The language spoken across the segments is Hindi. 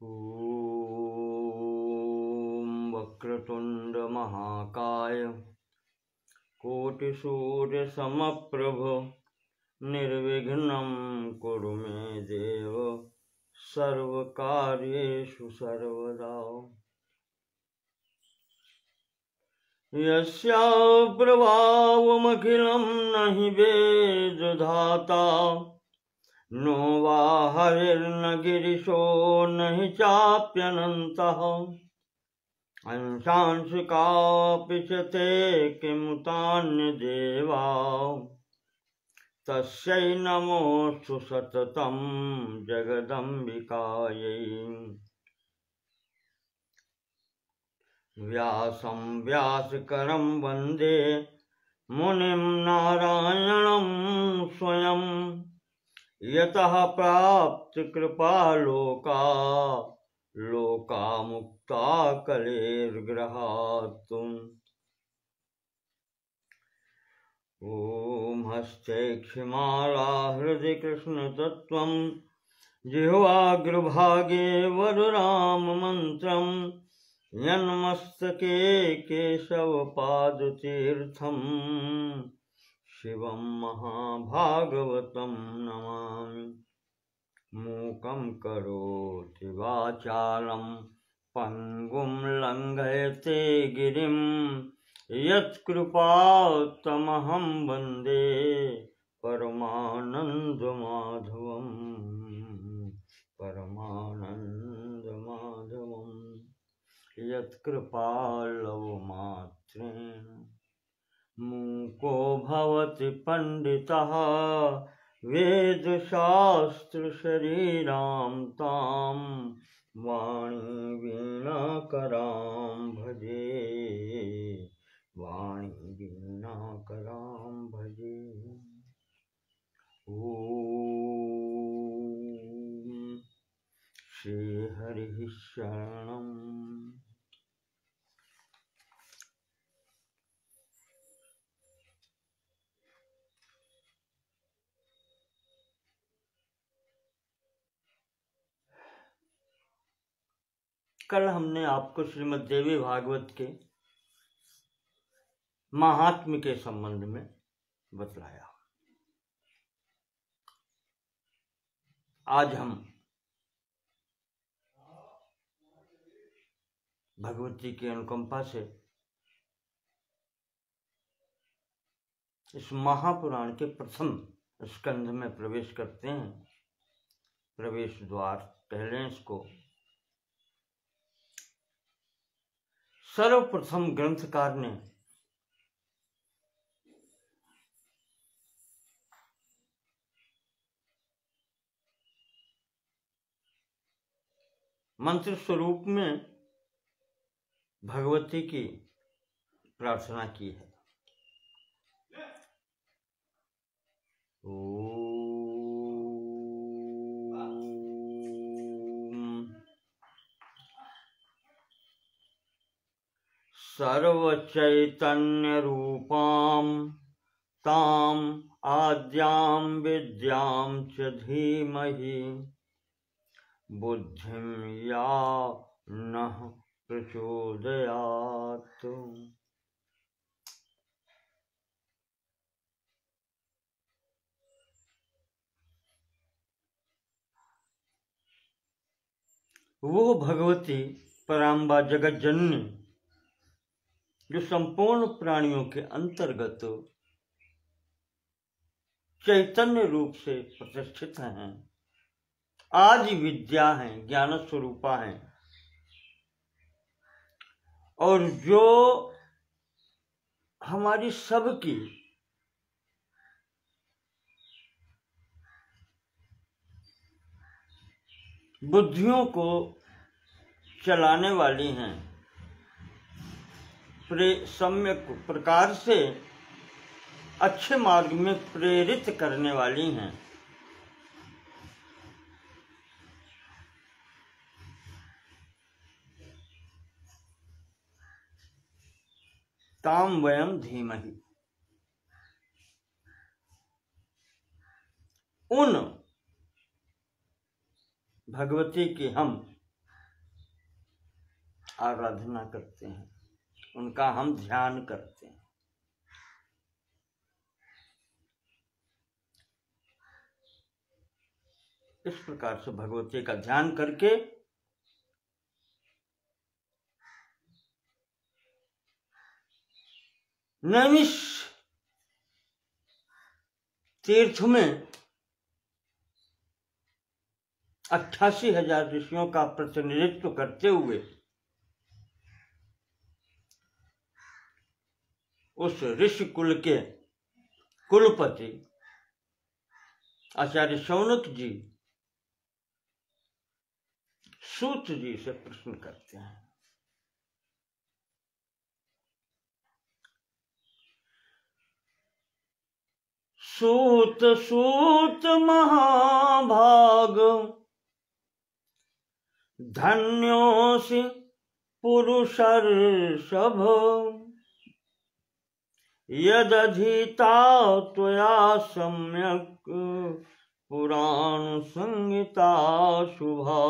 ॐ वक्रतुंड महाकाय कोटिसूर्यसमप्रभ निर्विघ्नं कुरु मे देव सर्वकार्येषु सर्वदा। यस्याः प्रभावमखिलं नहि वेदधाता नो वा हरिर्न गिरिशो नहि चाप्यनन्तः अंशांशुकापि च ते किमुतान्यदेवा तस्यै नमोऽस्तु सततं जगदम्बिकायै। व्यासं व्यासकरं वन्दे मुनिं नारायणं स्वयं यतः प्राप्तकृपालोका लोकामुक्ता कलेर्ग्रहात्। ॐ हस्ते क्षमाला हृदि कृष्णतत्त्वं जिह्वाग्रभागे वरराममन्त्रं यन्मस्तके केशवपादतीर्थं शिवं महाभागवतं नमामि। मूकं करोति वाचालं पङ्गुं लङ्घयते गिरिं यत्कृपातमहं वन्दे परमानन्दमाधवं परमानन्दमाधवं। यत्कृपालवमात्रेण मूको भवति पण्डितः वेदशास्त्रशरीरां तां वाणी वीणाकरां भजे वाणी वीणाकरां भजे। ॐ श्रीहरिः शरणम्। कल हमने आपको श्रीमद् देवी भागवत के महात्म्य के संबंध में बतलाया। आज हम भगवती की अनुकंपा से इस महापुराण के प्रथम स्कंध में प्रवेश करते हैं। प्रवेश द्वार पहले इसको सर्वप्रथम ग्रंथकार ने मंत्र स्वरूप में भगवती की प्रार्थना की है। सर्वचैतन्य रूपां तां आद्यां विद्यां च धीमहि बुद्धिं या नः प्रचोदयात्। वो भगवती पराम्बा जगत जननी जो संपूर्ण प्राणियों के अंतर्गत चैतन्य रूप से प्रतिष्ठित हैं, आदि विद्या हैं, ज्ञान स्वरूपा हैं, और जो हमारी सबकी बुद्धियों को चलाने वाली हैं, सम्यक प्रकार से अच्छे मार्ग में प्रेरित करने वाली हैं। ताम वयम धीमहि, उन भगवती की हम आराधना करते हैं, उनका हम ध्यान करते हैं। इस प्रकार से भगवती का ध्यान करके नैमिष तीर्थ में 88,000 ऋषियों का प्रतिनिधित्व करते हुए उस ऋषि कुल के कुलपति आचार्य शौनक जी सूत जी से प्रश्न करते हैं। सूत सूत महाभाग धन्योसि पुरुषर्षभ यदधीता त्वया सम्यक् पुराण संहिता शुभा।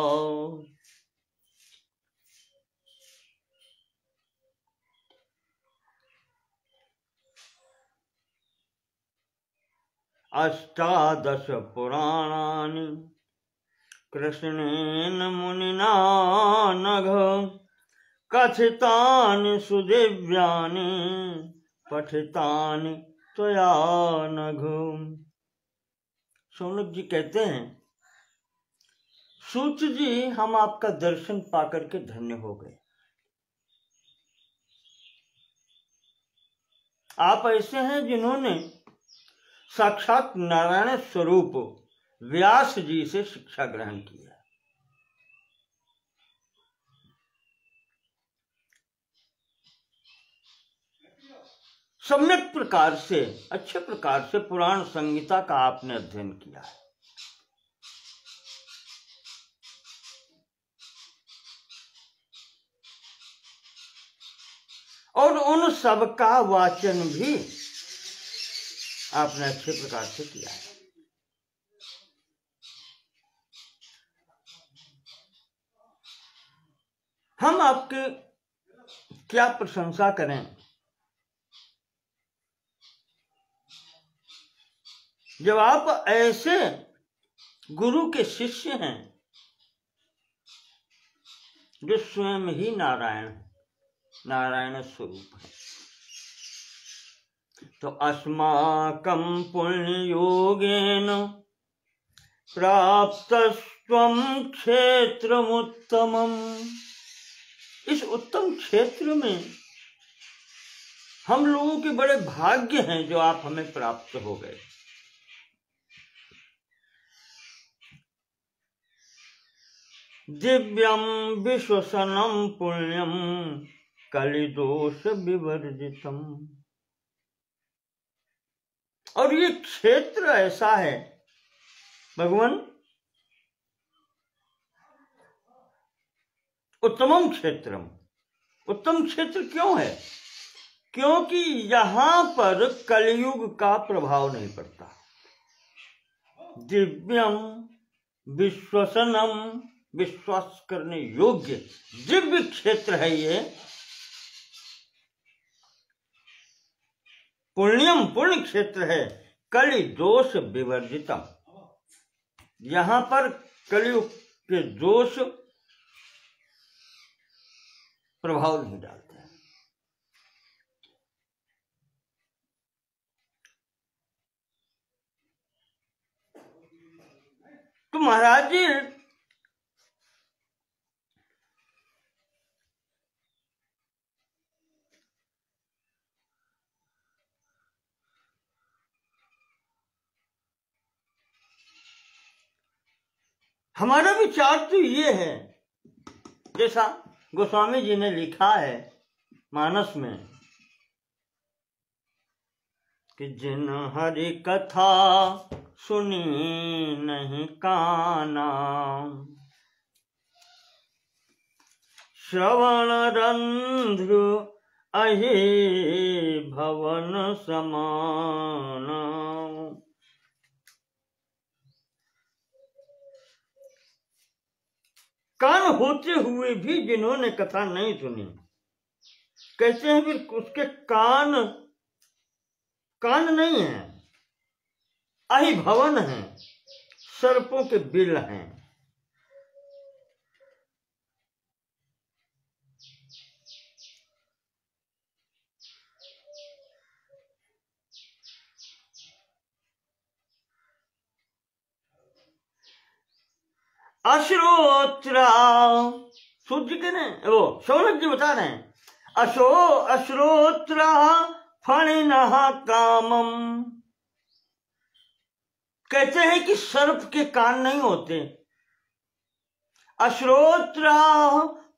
अष्टादश पुराणानि कृष्णेन मुनिना नघ कथितानि सुदिव्यानि पठितानि त्वया नघ। शौनक जी कहते हैं, सूत जी, हम आपका दर्शन पाकर के धन्य हो गए। आप ऐसे हैं जिन्होंने साक्षात नारायण स्वरूप व्यास जी से शिक्षा ग्रहण किया। सम्यक प्रकार से, अच्छे प्रकार से पुराण संहिता का आपने अध्ययन किया है। और उन सब का वाचन भी आपने अच्छे प्रकार से किया है। हम आपके क्या प्रशंसा करें जब आप ऐसे गुरु के शिष्य हैं जो स्वयं ही नारायण स्वरूप है। तो अस्माकं पुण्य योगेन प्राप्तस्त्वं क्षेत्रमुत्तमम्। इस उत्तम क्षेत्र में हम लोगों के बड़े भाग्य हैं जो आप हमें प्राप्त हो गए। दिव्यम विश्वसनम पुण्यम कलिदोष विवर्जितम। और ये क्षेत्र ऐसा है भगवान, उत्तमम क्षेत्रम। उत्तम क्षेत्र क्यों है? क्योंकि यहां पर कलयुग का प्रभाव नहीं पड़ता। दिव्यम विश्वसनम, विश्वास करने योग्य दिव्य क्षेत्र है ये। पुण्यम, पुण्य क्षेत्र है। कलि दोष विवर्जितम, यहां पर कलयुग के दोष प्रभाव नहीं डालते हैं। तो महाराज जी, हमारा विचार तो ये है, जैसा गोस्वामी जी ने लिखा है मानस में कि जिन हरि कथा सुनी नहीं काना, श्रवण रंध्र अहि भवन समान। कान होते हुए भी जिन्होंने कथा नहीं सुनी, कहते हैं फिर उसके कान नहीं है, अहिभवन है, सर्पों के बिल हैं। अश्रोत्रा, सूर्य के ने वो शौनक जी बता रहे हैं, अश्रोत्रा फणिनः कामम। कहते हैं कि सर्प के कान नहीं होते। अश्रोत्रा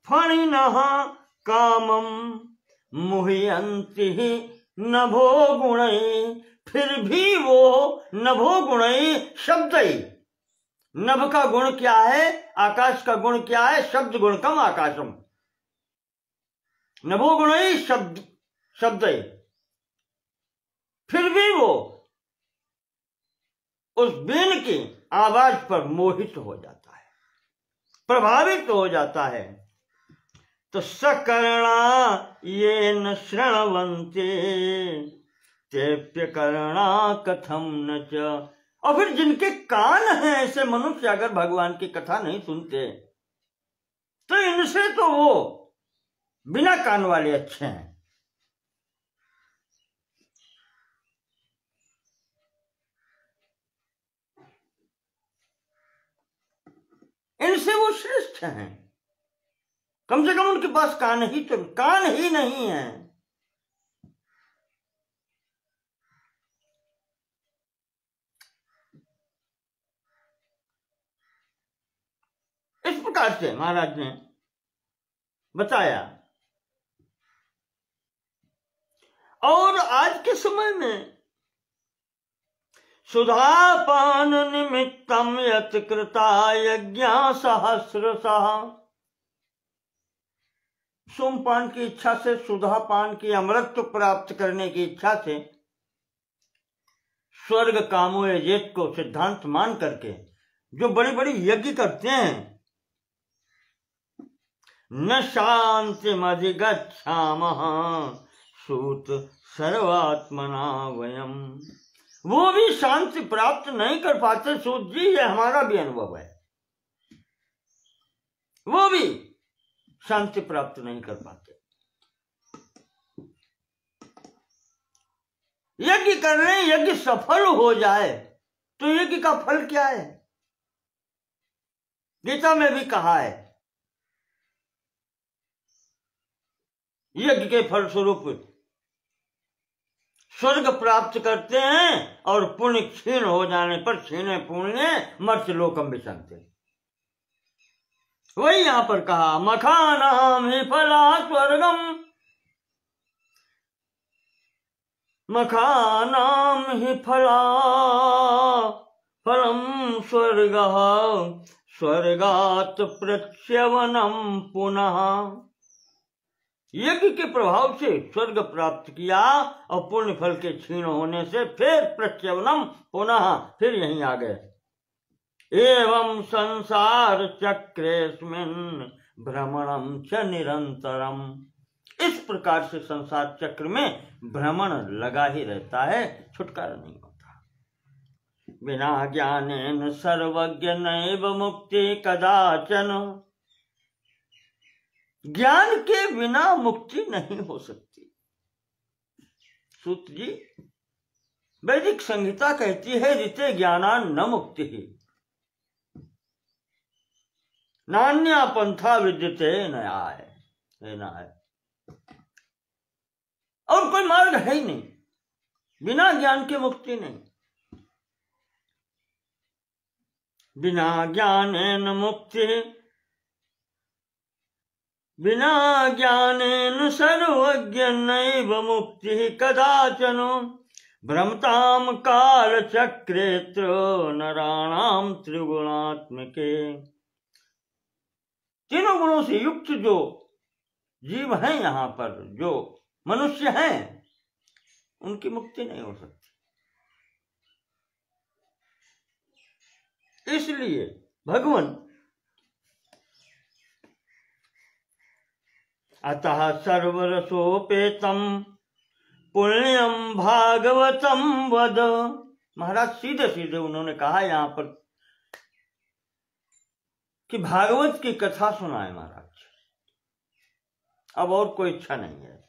फणिनः कामम मुह्यन्ति नभो गुणैः। फिर भी वो नभो गुणैः शब्दैः। नभ का गुण क्या है, आकाश का गुण क्या है, शब्द गुण कम आकाशम। नभो गुणैः शब्दैः। फिर भी वो उस बीन की आवाज पर मोहित हो जाता है, प्रभावित हो जाता है। तो सकर्णा ये न श्रृण्वन्ते तेप्यकर्णा कथम न च। और फिर जिनके कान हैं, ऐसे मनुष्य अगर भगवान की कथा नहीं सुनते तो इनसे तो वो बिना कान वाले अच्छे हैं। इनसे वो श्रेष्ठ हैं। कम से कम उनके पास कान ही नहीं है। इस प्रकार से महाराज ने बताया। और आज के समय में सुधापान निमित्तम यत कृता यज्ञा सहस्रशः। सोमपान की इच्छा से, सुधापान की अमृत प्राप्त करने की इच्छा से स्वर्ग कामो यजेत को सिद्धांत मान करके जो बड़ी बड़ी यज्ञ करते हैं, न शांतिमधिगच्छामः सूत सर्वात्मना वयम। वो भी शांति प्राप्त नहीं कर पाते सूत जी, ये हमारा भी अनुभव है। वो भी शांति प्राप्त नहीं कर पाते। यज्ञ कर रहे हैं, यज्ञ सफल हो जाए तो यज्ञ का फल क्या है? गीता में भी कहा है, यज्ञ के फल स्वरूप स्वर्ग प्राप्त करते हैं और पुण्य क्षीण हो जाने पर क्षीणे पुण्य मर्त्य लोकम विशन्ते। वही यहां पर कहा, मखानाम ही फला स्वर्गम, मखानाम ही फला फलम स्वर्गः स्वर्गात् प्रच्यवनम पुनः। यज्ञ के प्रभाव से स्वर्ग प्राप्त किया और पुण्य फल के क्षीण होने से फिर प्रच्यवनम पुनः, फिर यहीं आ गए। एवं संसार चक्रेस्मिन् भ्रमणम च निरंतरम। इस प्रकार से संसार चक्र में भ्रमण लगा ही रहता है, छुटकारा नहीं होता। बिना ज्ञानेन सर्वज्ञ नैव मुक्ति कदाचन। ज्ञान के बिना मुक्ति नहीं हो सकती। सूत जी, वैदिक संहिता कहती है, ऋते ज्ञानान न मुक्ति ही, नान्या पंथा विद्यते न्याय। और कोई मार्ग है ही नहीं, बिना ज्ञान के मुक्ति नहीं। बिना ज्ञानेन मुक्ति, बिना ज्ञानेन सर्वज्ञ नैव मुक्ति कदाचन। भ्रमताम काल चक्रेत्र नराणाम त्रिगुणात्मके। तीनों गुणों से युक्त जो जीव हैं, यहां पर जो मनुष्य हैं, उनकी मुक्ति नहीं हो सकती। इसलिए भगवान अतः सर्वरसोपेतम पुण्यम भागवतम वद। महाराज सीधे सीधे उन्होंने कहा यहाँ पर कि भागवत की कथा सुनाए महाराज, अब और कोई इच्छा नहीं है।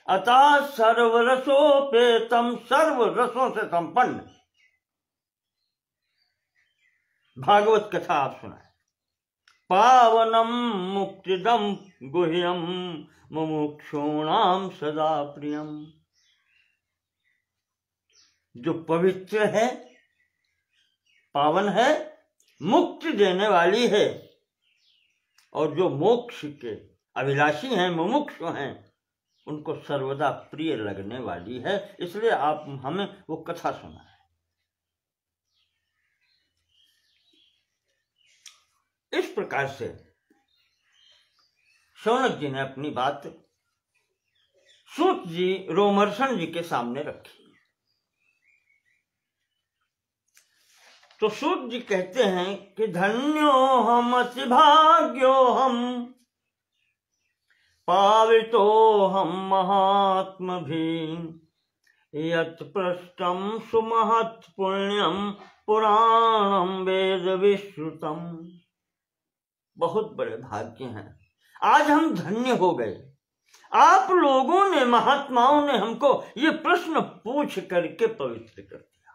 अतः सर्वरसोपेतम, सर्व रसों से संपन्न भागवत कथा आप सुनाए। पावनम मुक्तिदम गुह्यम मुमुक्षूणाम सदा प्रियम, जो पवित्र है, पावन है, मुक्ति देने वाली है, और जो मोक्ष के अभिलाषी हैं, मुमुक्षु हैं, उनको सर्वदा प्रिय लगने वाली है। इसलिए आप हमें वो कथा सुनाएं। इस प्रकार से शौनक जी ने अपनी बात सूत जी रोमर्शन जी के सामने रखी। तो सूत जी कहते हैं कि धन्यो हम अति भाग्यो हम पावितो हम महात्म भी यत् पृष्टम सुमहत् पुण्यम पुराणम वेद विश्रुतम। बहुत बड़े भाग्य हैं, आज हम धन्य हो गए। आप लोगों ने, महात्माओं ने हमको ये प्रश्न पूछ करके पवित्र कर दिया।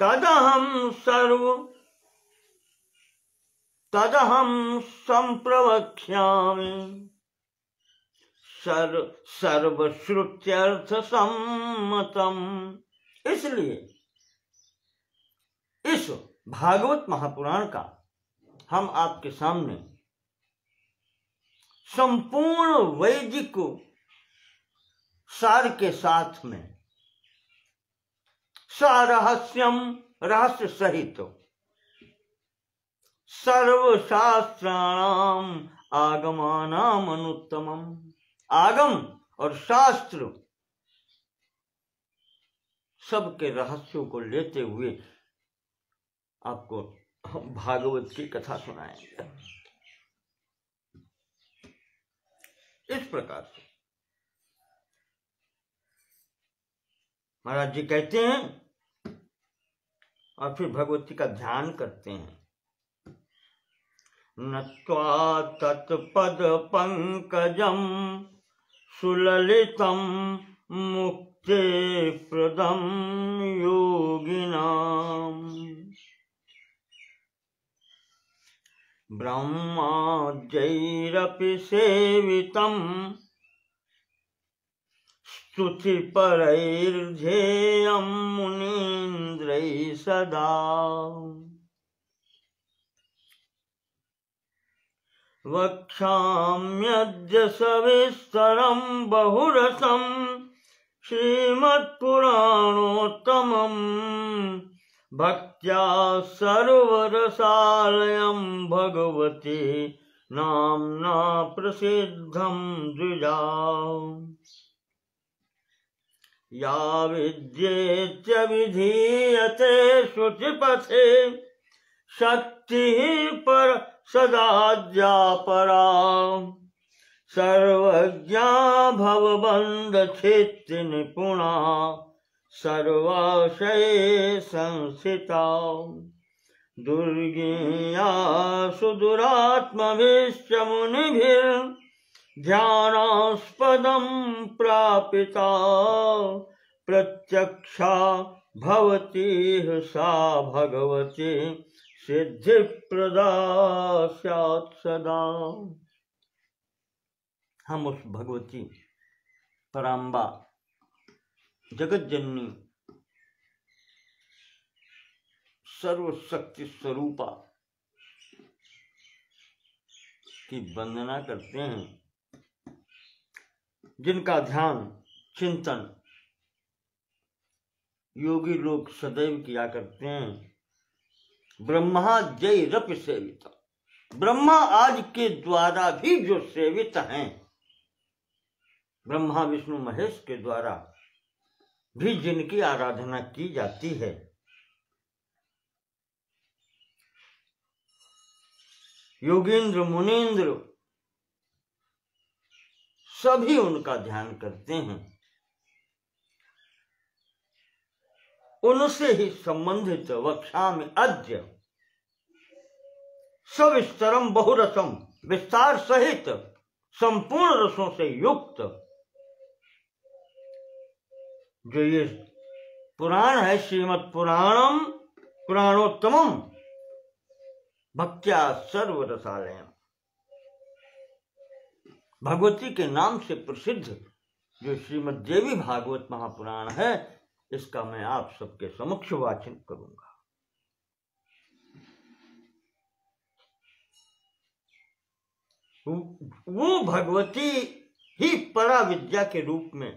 तदहम संप्रवक्ष्यामि सर्वश्रुत्यर्थ सम्मतम। इसलिए इस भागवत महापुराण का हम आपके सामने संपूर्ण वैदिक सार के साथ में सारहस्यम, रहस्य सहित सर्वशास्त्राणाम आगमानाम अनुत्तमम, आगम और शास्त्र सबके रहस्यों को लेते हुए आपको भागवत की कथा सुनाएंगे। इस प्रकार से महाराज जी कहते हैं और फिर भगवती का ध्यान करते हैं। नत्वा तत्पद पंकजम सुललितम मुक्ते प्रदम योगिनाम ब्रह्माद्यैरपि सेवितम स्तुति परैर्ध्येयं मुनीन्द्रैः सदा वक्ष्याम्यद्य सविस्तरं बहुरसं श्रीमत्पुराणोत्तमं भक्त्या सर्वरसालयं भगवते नाम्ना प्रसिद्धं द्विजा। या विद्येत्य विधीयते शुचिपथे शक्तिः पर सदाज्ञा परा सर्वज्ञा भवबन्धच्छेत्ति निपुणा सर्वाशये संस्थिता दुर्गेया सुदुरात्मभिश्च मुनिभिर्ध्यानास्पदं प्रापिता प्रत्यक्षा भवती सा भगवती सिद्धिप्रदा स्यात् सदा। हम उस भगवती पराम्बा जगत जननी सर्वशक्ति स्वरूपा की वंदना करते हैं, जिनका ध्यान चिंतन योगी लोग सदैव किया करते हैं। ब्रह्मा जय रप सेवित, ब्रह्मा आज के द्वारा भी जो सेवित हैं, ब्रह्मा विष्णु महेश के द्वारा भी जिनकी आराधना की जाती है, योगींद्र मुनींद्र सभी उनका ध्यान करते हैं। उनसे ही संबंधित वक्ष्यामि अद्य सविस्तरम बहुरसम, विस्तार सहित संपूर्ण रसों से युक्त जो ये पुराण है, श्रीमद् पुराणम पुराणोत्तमम भक्त्या सर्व रसालयम, भगवती के नाम से प्रसिद्ध जो श्रीमद् देवी भागवत महापुराण है, इसका मैं आप सबके समक्ष वाचन करूंगा। वो भगवती ही परा विद्या के रूप में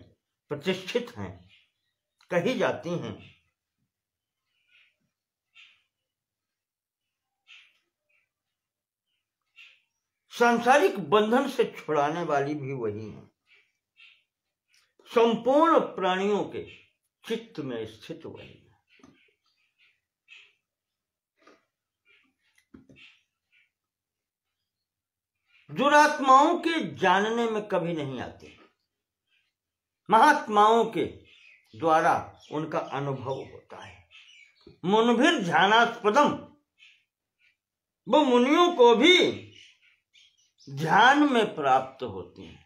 प्रतिष्ठित हैं, कही जाती हैं। सांसारिक बंधन से छुड़ाने वाली भी वही है। संपूर्ण प्राणियों के चित्त में स्थित वही है। दुरात्माओं के जानने में कभी नहीं आते, महात्माओं के द्वारा उनका अनुभव होता है। मुनिभिर ध्यानास्पदम, वो मुनियों को भी ध्यान में प्राप्त होती हैं।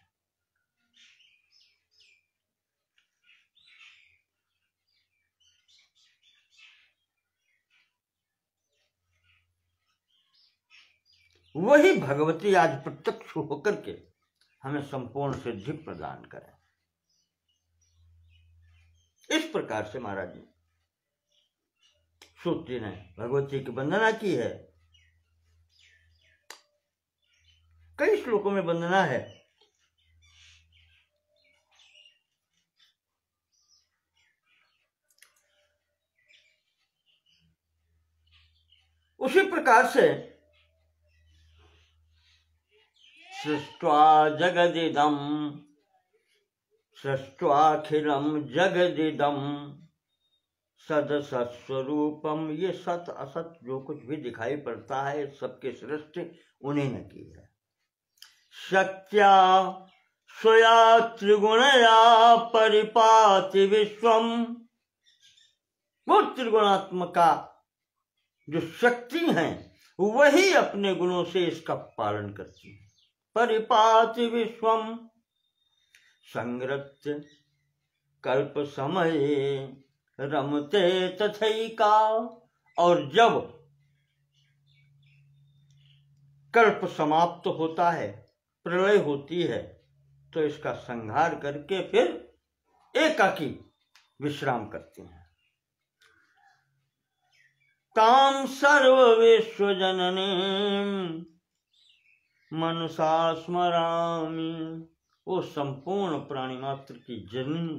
वही भगवती आज प्रत्यक्ष होकर के हमें संपूर्ण सिद्धि प्रदान करें। इस प्रकार से महाराज जी सूत जी ने भगवती की वंदना की है। कई श्लोकों में वंदना है। उसी प्रकार से सृष्ट्वा जगदिदं सृष्ट्वाखिलम जगदिदं सदसत्स्वरूपम, ये सत असत जो कुछ भी दिखाई पड़ता है सबके सृष्टि उन्हीं ने की है। शक्त्या स्वया त्रिगुणया परिपाति विश्वम, वो त्रिगुणात्मका जो शक्ति हैं वही अपने गुणों से इसका पालन करती है। परिपाति विश्वम संगृत्य कल्प समये रमते तथैका, और जब कल्प समाप्त होता है, प्रलय होती है, तो इसका संहार करके फिर एकाकी विश्राम करते हैं। ताम सर्व विश्व जननी मनसा स्मरामि, वो संपूर्ण प्राणी मात्र की जननी,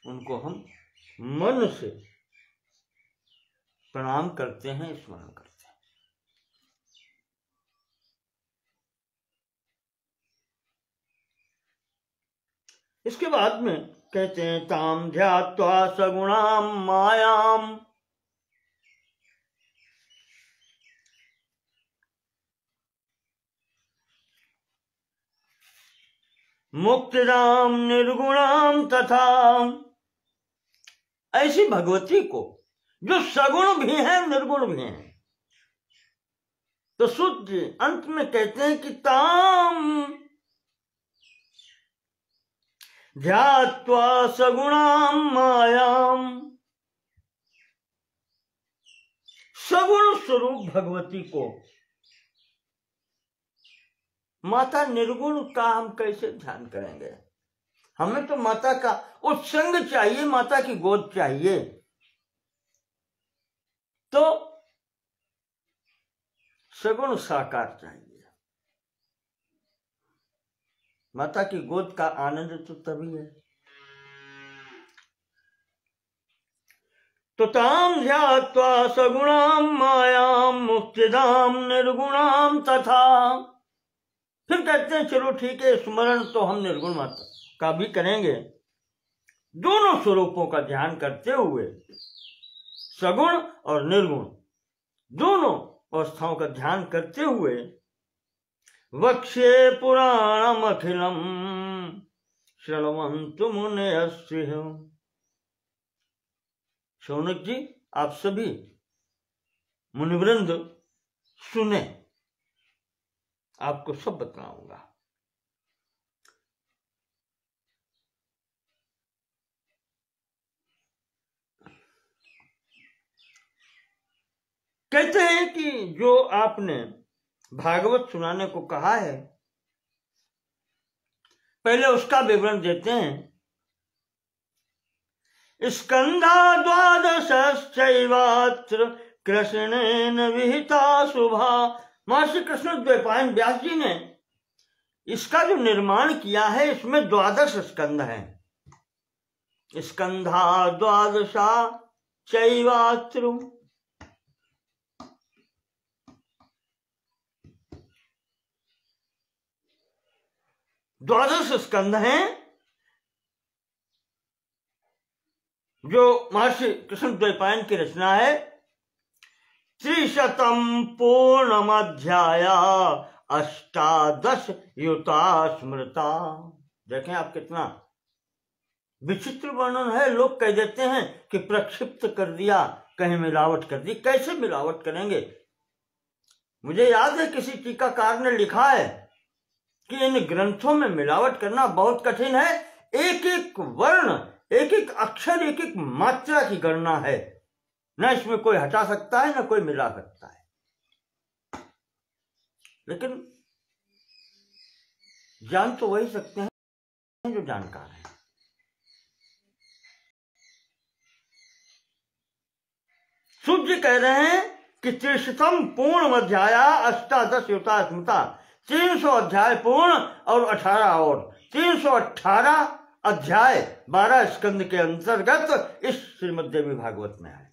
उनको हम मन से प्रणाम करते हैं, स्मरण करते हैं। इसके बाद में कहते हैं ताम ध्यात्वा सगुणाम मायाम, मुक्तिदाम निर्गुणाम तथा, ऐसी भगवती को जो सगुण भी है निर्गुण भी है। तो सूत जी अंत में कहते हैं कि ताम ध्यात्वा सगुणाम मायाम, सगुण स्वरूप भगवती को, माता निर्गुण का हम कैसे ध्यान करेंगे? हमें तो माता का उत्संग चाहिए, माता की गोद चाहिए। तो सगुण साकार चाहिए। माता की गोद का आनंद तो तभी है। तो ताम ध्यात्वा सगुणाम मायाम मुक्तिदाम निर्गुणाम तथा, फिर कहते हैं चलो ठीक है, स्मरण तो हम निर्गुण माता का भी करेंगे, दोनों स्वरूपों का ध्यान करते हुए सगुण और निर्गुण दोनों अवस्थाओं का ध्यान करते हुए वक्ष्ये पुराणम अखिलम शृण्वन्तु मुनयः स्युः। शौनक जी, आप सभी मुनिवृंद सुने, आपको सब बतलाऊंगा। कहते हैं कि जो आपने भागवत सुनाने को कहा है, पहले उसका विवरण देते हैं। स्कंधा द्वादशश्चैवात्र कृष्णेन विहिता शुभा। महर्षि कृष्ण द्वैपायन व्यास जी ने इसका जो निर्माण किया है, इसमें 12 स्कंध हैं। स्कंधा द्वादशा चैवात्र, 12 स्कंध हैं जो महर्षि कृष्ण द्वैपायन की रचना है। 300 पूर्णमध्याया 18 युता स्मृता। देखें आप, कितना विचित्र वर्णन है। लोग कह देते हैं कि प्रक्षिप्त कर दिया, कहीं मिलावट कर दी। कैसे मिलावट करेंगे? मुझे याद है किसी टीकाकार ने लिखा है कि इन ग्रंथों में मिलावट करना बहुत कठिन है। एक एक वर्ण, एक एक अक्षर, एक एक मात्रा की गणना है, न इसमें कोई हटा सकता है न कोई मिला सकता है। लेकिन जान तो वही सकते हैं जो जानकार है। सूत जी कह रहे हैं कि 300 पूर्णमध्याया 18 युता स्मृता। 300 अध्याय पूर्ण और 18 और 318 अध्याय 12 स्कंद के अंतर्गत इस श्रीमद्देवी भागवत में है।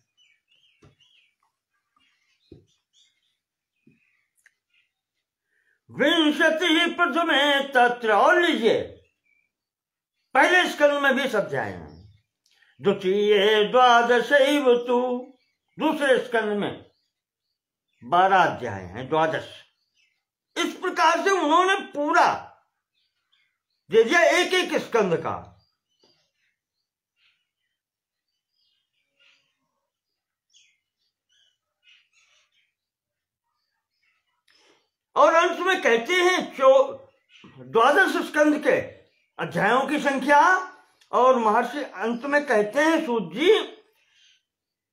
विंशति प्रथमे तत्र, और लीजिए पहले स्कंद में 20 अध्याय हैं। द्वितीय 12 तु, दूसरे स्कंद में 12 अध्याय हैं, 12। इस प्रकार से उन्होंने पूरा दे दिया एक एक स्कंद का। और अंत में कहते हैं 12 स्कंद के अध्यायों की संख्या, और महर्षि अंत में कहते हैं सूत जी,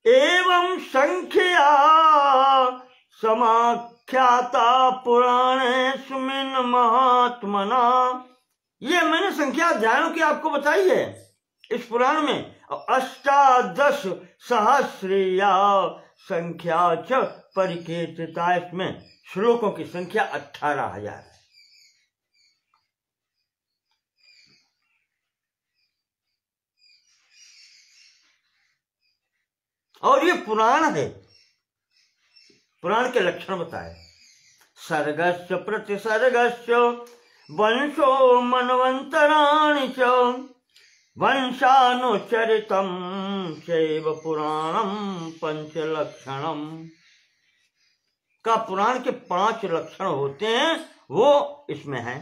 एवं संख्या समाख्याता पुराणेस्मिन् महात्मना। ये मैंने संख्या अध्यायों की आपको बताई है इस पुराण में। 18 सहस्रिया संख्या च परिकीर्तिता, इसमें श्लोकों की संख्या 18,000 है। और ये पुराण है। पुराण के लक्षण बताए। सर्गश्च प्रतिसर्गश्च वंशो मनवंतराणि च वंशानुचरितं चैव पुराणं पंचलक्षणम। का पुराण के 5 लक्षण होते हैं, वो इसमें है।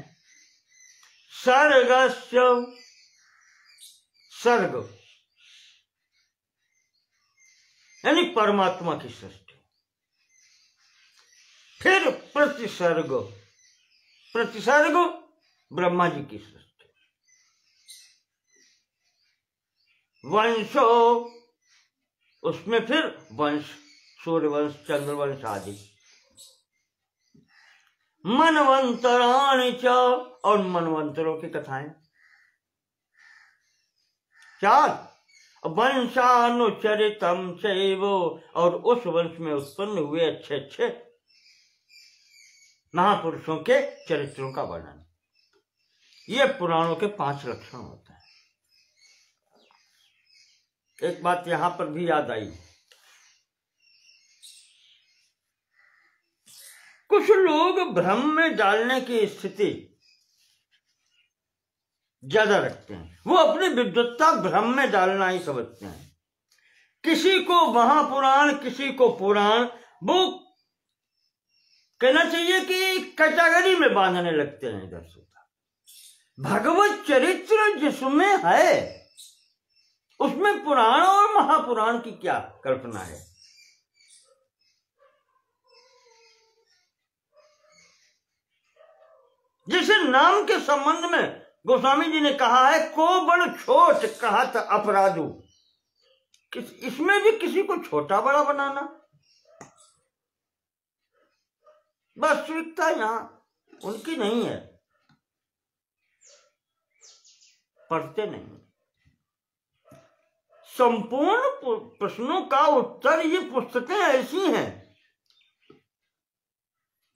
सर्गश्च, सर्ग यानी परमात्मा की सृष्टि। फिर प्रतिसर्ग, प्रतिसर्ग ब्रह्मा जी की सृष्टि। वंशो, उसमें फिर वंश, सूर्यवंश, चंद्रवंश आदि। मनवंतराणि च, और मनवंतरों की कथाएं 4। वंशानुचरितम चैव, और उस वंश में उत्पन्न हुए अच्छे अच्छे महापुरुषों के चरित्रों का वर्णन। ये पुराणों के 5 लक्षण होते हैं। एक बात यहां पर भी याद आई, कुछ लोग भ्रम में डालने की स्थिति ज्यादा रखते हैं। वो अपनी विद्वत्ता भ्रम में डालना ही समझते हैं। किसी को महापुराण, किसी को पुराण, वो कहना चाहिए कि कैटेगरी में बांधने लगते हैं इधर से। भगवत चरित्र जिसमें है उसमें पुराण और महापुराण की क्या कल्पना है। जैसे नाम के संबंध में गोस्वामी जी ने कहा है, को बड़ छोट कहत अपराधु, इसमें भी किसी को छोटा बड़ा बनाना, वास्तविकता यहां उनकी नहीं है, पढ़ते नहीं। संपूर्ण प्रश्नों का उत्तर ये पुस्तकें ऐसी हैं।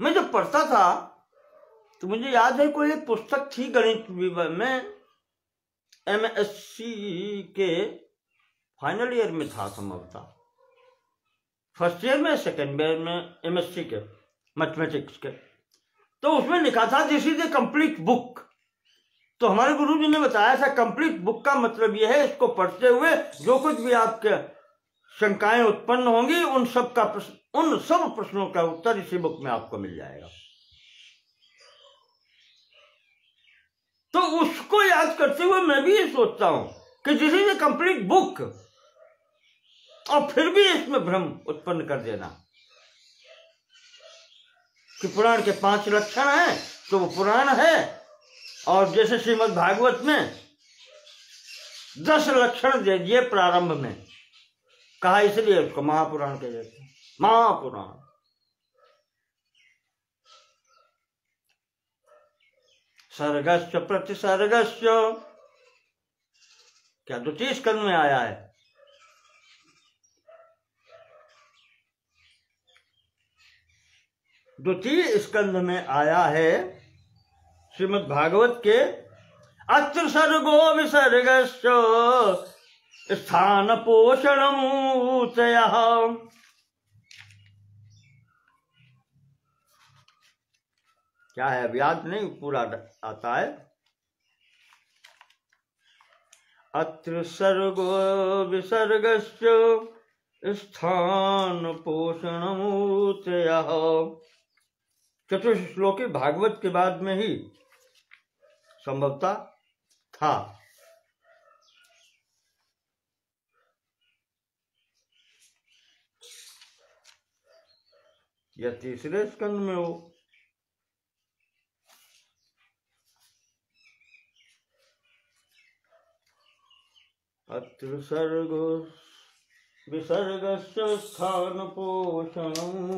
मैं जब पढ़ता था तो मुझे याद है कोई एक पुस्तक थी गणित में, MSc के फाइनल ईयर में था संभवतः, फर्स्ट ईयर में सेकेंड ईयर में MSc के मैथमेटिक्स के। तो उसमें लिखा था this is a complete book. तो हमारे गुरु जी ने बताया था कंप्लीट बुक का मतलब यह है, इसको पढ़ते हुए जो कुछ भी आपके शंकाएं उत्पन्न होंगी उन सब प्रश्नों का उत्तर इसी बुक में आपको मिल जाएगा। तो उसको याद करते हुए मैं भी ये सोचता हूं कि this is a complete book, और फिर भी इसमें भ्रम उत्पन्न कर देना कि पुराण के 5 लक्षण हैं तो वो पुराण है, और जैसे श्रीमद् भागवत में 10 लक्षण दे दिए प्रारंभ में, कहा इसलिए उसको महापुराण कह देते हैं। महापुराण सर्गश्च प्रतिसर्गश्च, क्या 2 स्कंद में आया है। द्वितीय स्कंद में आया है श्रीमद् भागवत के, अत्र सर्गो विसर्गश्च स्थान पोषणमूर्तयः। क्या है, अब याद नहीं, पूरा आता है। अत्र सर्गो विसर्गश्च स्थान पोषणमूर्तयः। चतुर्थ श्लोकी भागवत के बाद में ही संभवतः था। या तीसरे स्कंद में हो। अत्र सर्गो विसर्गश्च स्थान पोषणमूर्तयः।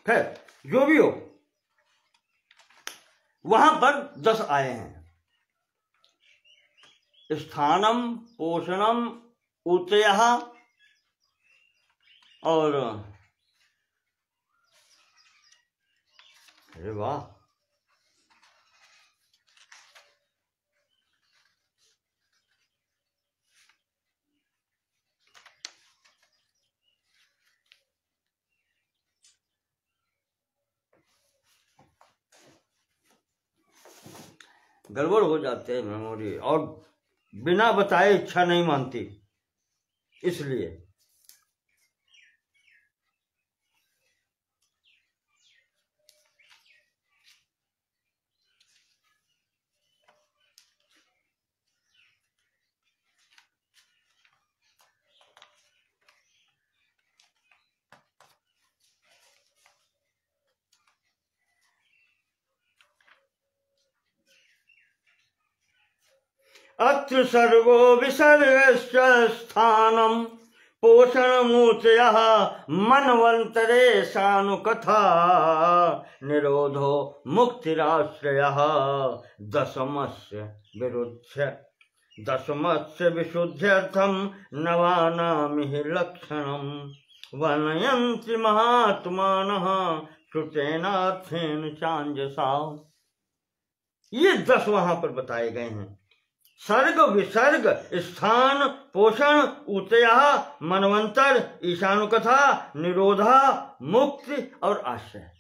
खैर जो भी हो, वहां पर 10 आए हैं। स्थानम पोषणम ऊतयः, और अरे वाह, गड़बड़ हो जाते हैं मेमोरी, और बिना बताए इच्छा नहीं मानती, इसलिए। अत्र सर्गो विसर्गश्च स्थानम पोषणमूर्तयः। मन्वन्तरे सानुकथा निरोधो मुक्तिराश्रयः। दशमस्य विशुद्ध्यर्थम नवानामिहि लक्षणम्। वर्णयन्ति महात्मानः श्रुतेनार्थेन चांजसा। ये 10 वहां पर बताए गए हैं। सर्ग, विसर्ग, स्थान, पोषण, ऊतया, मनवंतर, ईशानुकथा, निरोधा, मुक्ति और आश्रय,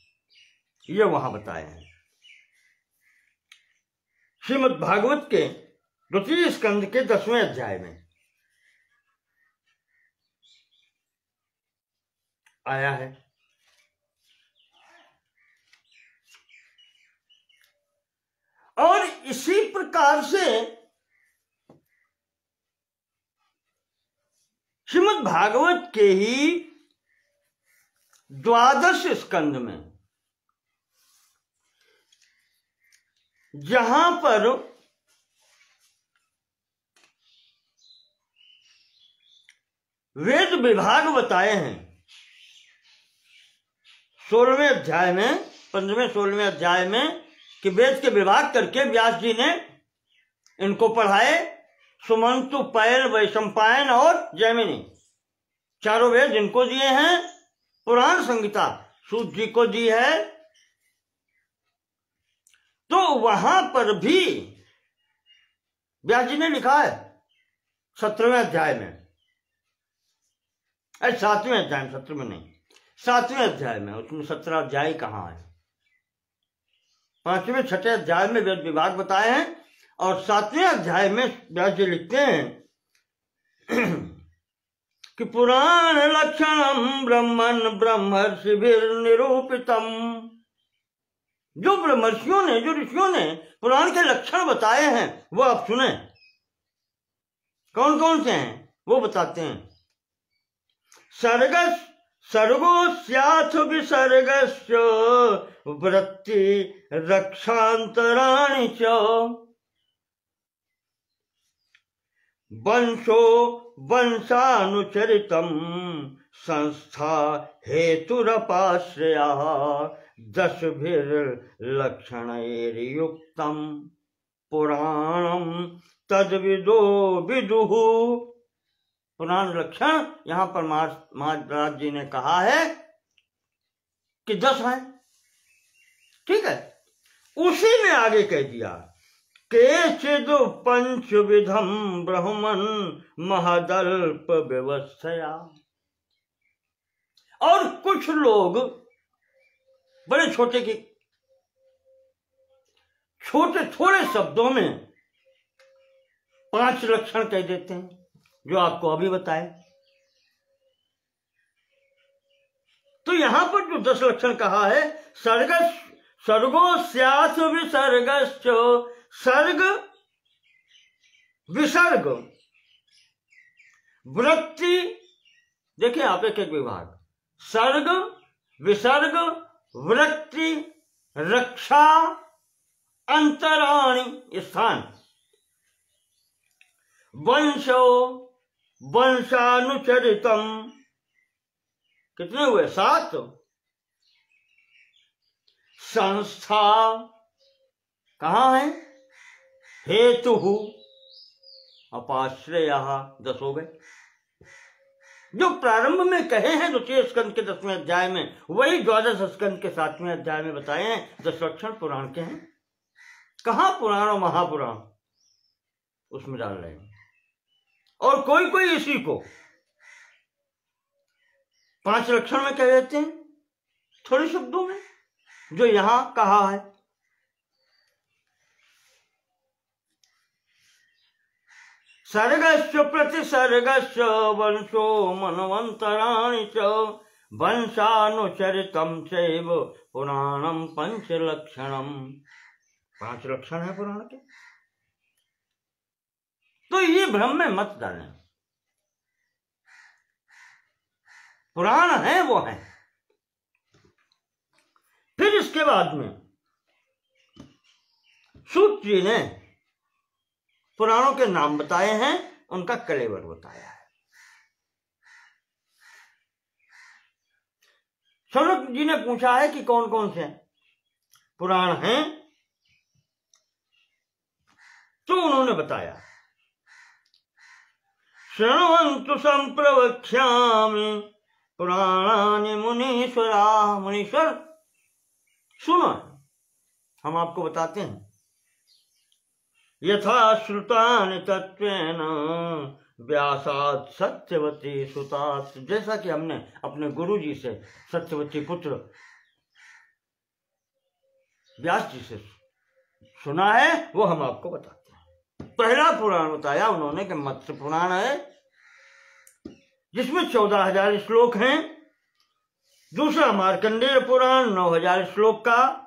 ये वहां बताए हैं। श्रीमद् भागवत के द्वितीय स्कंद के 10वें अध्याय में आया है। और इसी प्रकार से श्रीमद् भागवत के ही 12 स्कंद में, जहां पर वेद विभाग बताए हैं, 16वें अध्याय में, 15वें 16वें अध्याय में, कि वेद के विभाग करके व्यास जी ने इनको पढ़ाए। सुमंतु, पैल, वैशंपायन और जैमिनी, चारों वेद इनको दिए हैं। पुराण संहिता सूत जी को दी है। तो वहां पर भी व्यास जी ने लिखा है 17वें अध्याय में, 7वें अध्याय में, 17 में नहीं, 7वें अध्याय में। उसमें 17 अध्याय कहाँ है? 5वें 6ठे अध्याय में वेद विभाग बताए हैं। और 7वें अध्याय में व्यास जी लिखते हैं कि पुराण लक्षणम ब्रह्मन ब्रह्मर्षिभिर निरूपितम। जो ब्रह्मर्षियों ने, जो ऋषियों ने पुराण के लक्षण बताए हैं, वो आप सुने। कौन कौन से हैं वो बताते हैं। सर्गो स्याथ विसर्गश्च वृत्ति रक्षांतराणि च वंशो वंशानुचरितम संस्था हेतुरपाश्रया 10 पुराणम तद्विदो विदुः। पुराण लक्षण यहां पर महाराज जी ने कहा है कि 10 है। ठीक है, उसी में आगे कह दिया केचिद पंचविधम ब्रह्मन महदल्प व्यवस्थया। और कुछ लोग बड़े छोटे के छोटे थोड़े शब्दों में 5 लक्षण कह देते हैं, जो आपको अभी बताए। तो यहां पर जो 10 लक्षण कहा है, सर्गो स्याथ विसर्गश्च, सर्ग, विसर्ग, वृत्ति, देखिए आप एक एक विभाग, सर्ग, विसर्ग, वृत्ति, रक्षा, अंतराणि स्थान, वंशो वंशानुचरितम, कितने हुए? 7। संस्था कहां है? हेतु अपाश्रय 10 हो गए। जो प्रारंभ में कहे हैं द्वितीय स्कंद के 10वें अध्याय में, वही 12 स्कंद के 7वें अध्याय में बताए हैं। 10 लक्षण पुराण के हैं। कहां पुराण और महापुराण उसमें डाल रहे हैं। और कोई कोई इसी को 5 लक्षण में कह देते हैं, थोड़े शब्दों में, जो यहां कहा है। सर्गश्च प्रतिसर्गश्च वंशो मनवंतराणि च वंशानुचरितम चैव पुराणम 5 लक्षणम। 5 लक्षण है पुराण के। तो ये भ्रम में मत डालें। पुराण है वो है। फिर इसके बाद में सूत जी ने पुराणों के नाम बताए हैं, उनका कलेवर बताया है। शौनक जी ने पूछा है कि कौन कौन से पुराण हैं, तो उन्होंने बताया, शृण्वन्तु सम्प्रवक्ष्यामि पुराणानि मुनीश्वरा। मुनीश्वर सुनो, हम आपको बताते हैं। यथा श्रुतानि तत्वेन व्यासात् सत्यवती सुतात्, जैसा कि हमने अपने गुरु जी से, सत्यवती पुत्र व्यास जी से सुना है, वो हम आपको बताते हैं। पहला पुराण बताया उन्होंने कि मत्स्य पुराण है, जिसमें 14,000 श्लोक हैं। दूसरा मार्कंडेय पुराण 9,000 श्लोक का।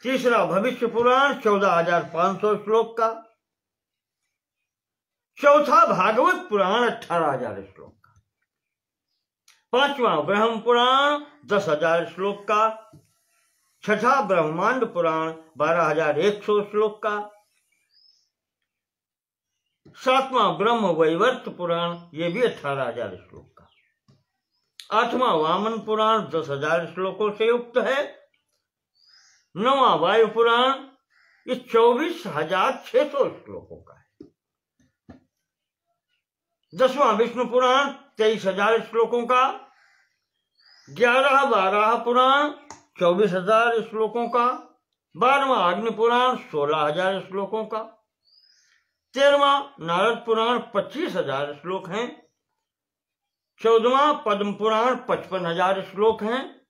तीसरा भविष्य पुराण 14,500 श्लोक का। चौथा भागवत पुराण 18,000 श्लोक का। पांचवा ब्रह्म पुराण 10,000 श्लोक का। छठा ब्रह्मांड पुराण 12,100 श्लोक का। सातवां ब्रह्म वैवर्त पुराण, ये भी 18,000 श्लोक का। आठवां वामन पुराण 10,000 श्लोकों से युक्त है। नौवां वायु पुराण, ये 24,600 श्लोकों का है। 10वां विष्णु पुराण 23,000 श्लोकों का। 11-12 पुराण 24,000 श्लोकों का। 12वां अग्नि पुराण 16,000 श्लोकों का। 13वां नारद पुराण 25,000 श्लोक हैं। 14वां पद्म पुराण 55,000 श्लोक हैं।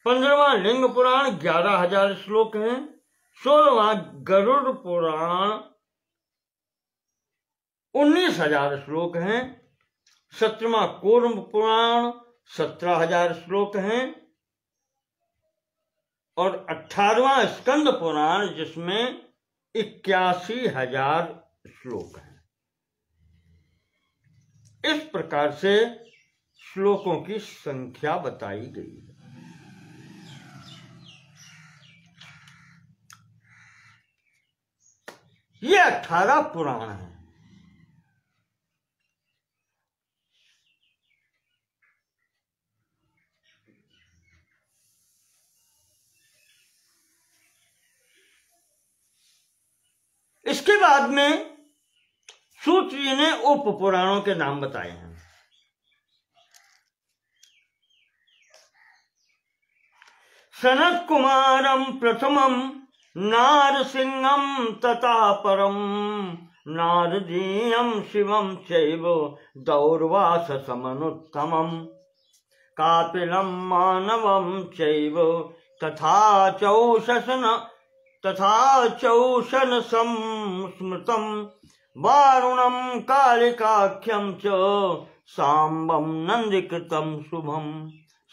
15वां लिंग पुराण 11,000 श्लोक हैं। 16वां गरुड़ पुराण 19,000 श्लोक हैं। 17वां कूर्म पुराण 17,000 श्लोक हैं। और 18वां स्कंद पुराण, जिसमें 81,000 श्लोक हैं। इस प्रकार से श्लोकों की संख्या बताई गई है। ये 18 पुराण हैं। इसके बाद में सूत जी ने उप पुराणों के नाम बताए हैं। सनत कुमारम प्रथमम नारसिंहम तथा परम नारदीयम शिवम चैव दौर्वास समनुत्तमम कापिलम मानवम चैव तथा चौशन संस्मृतम वारुणम कालिकाख्यम च सांबम नंदिकृतम शुभम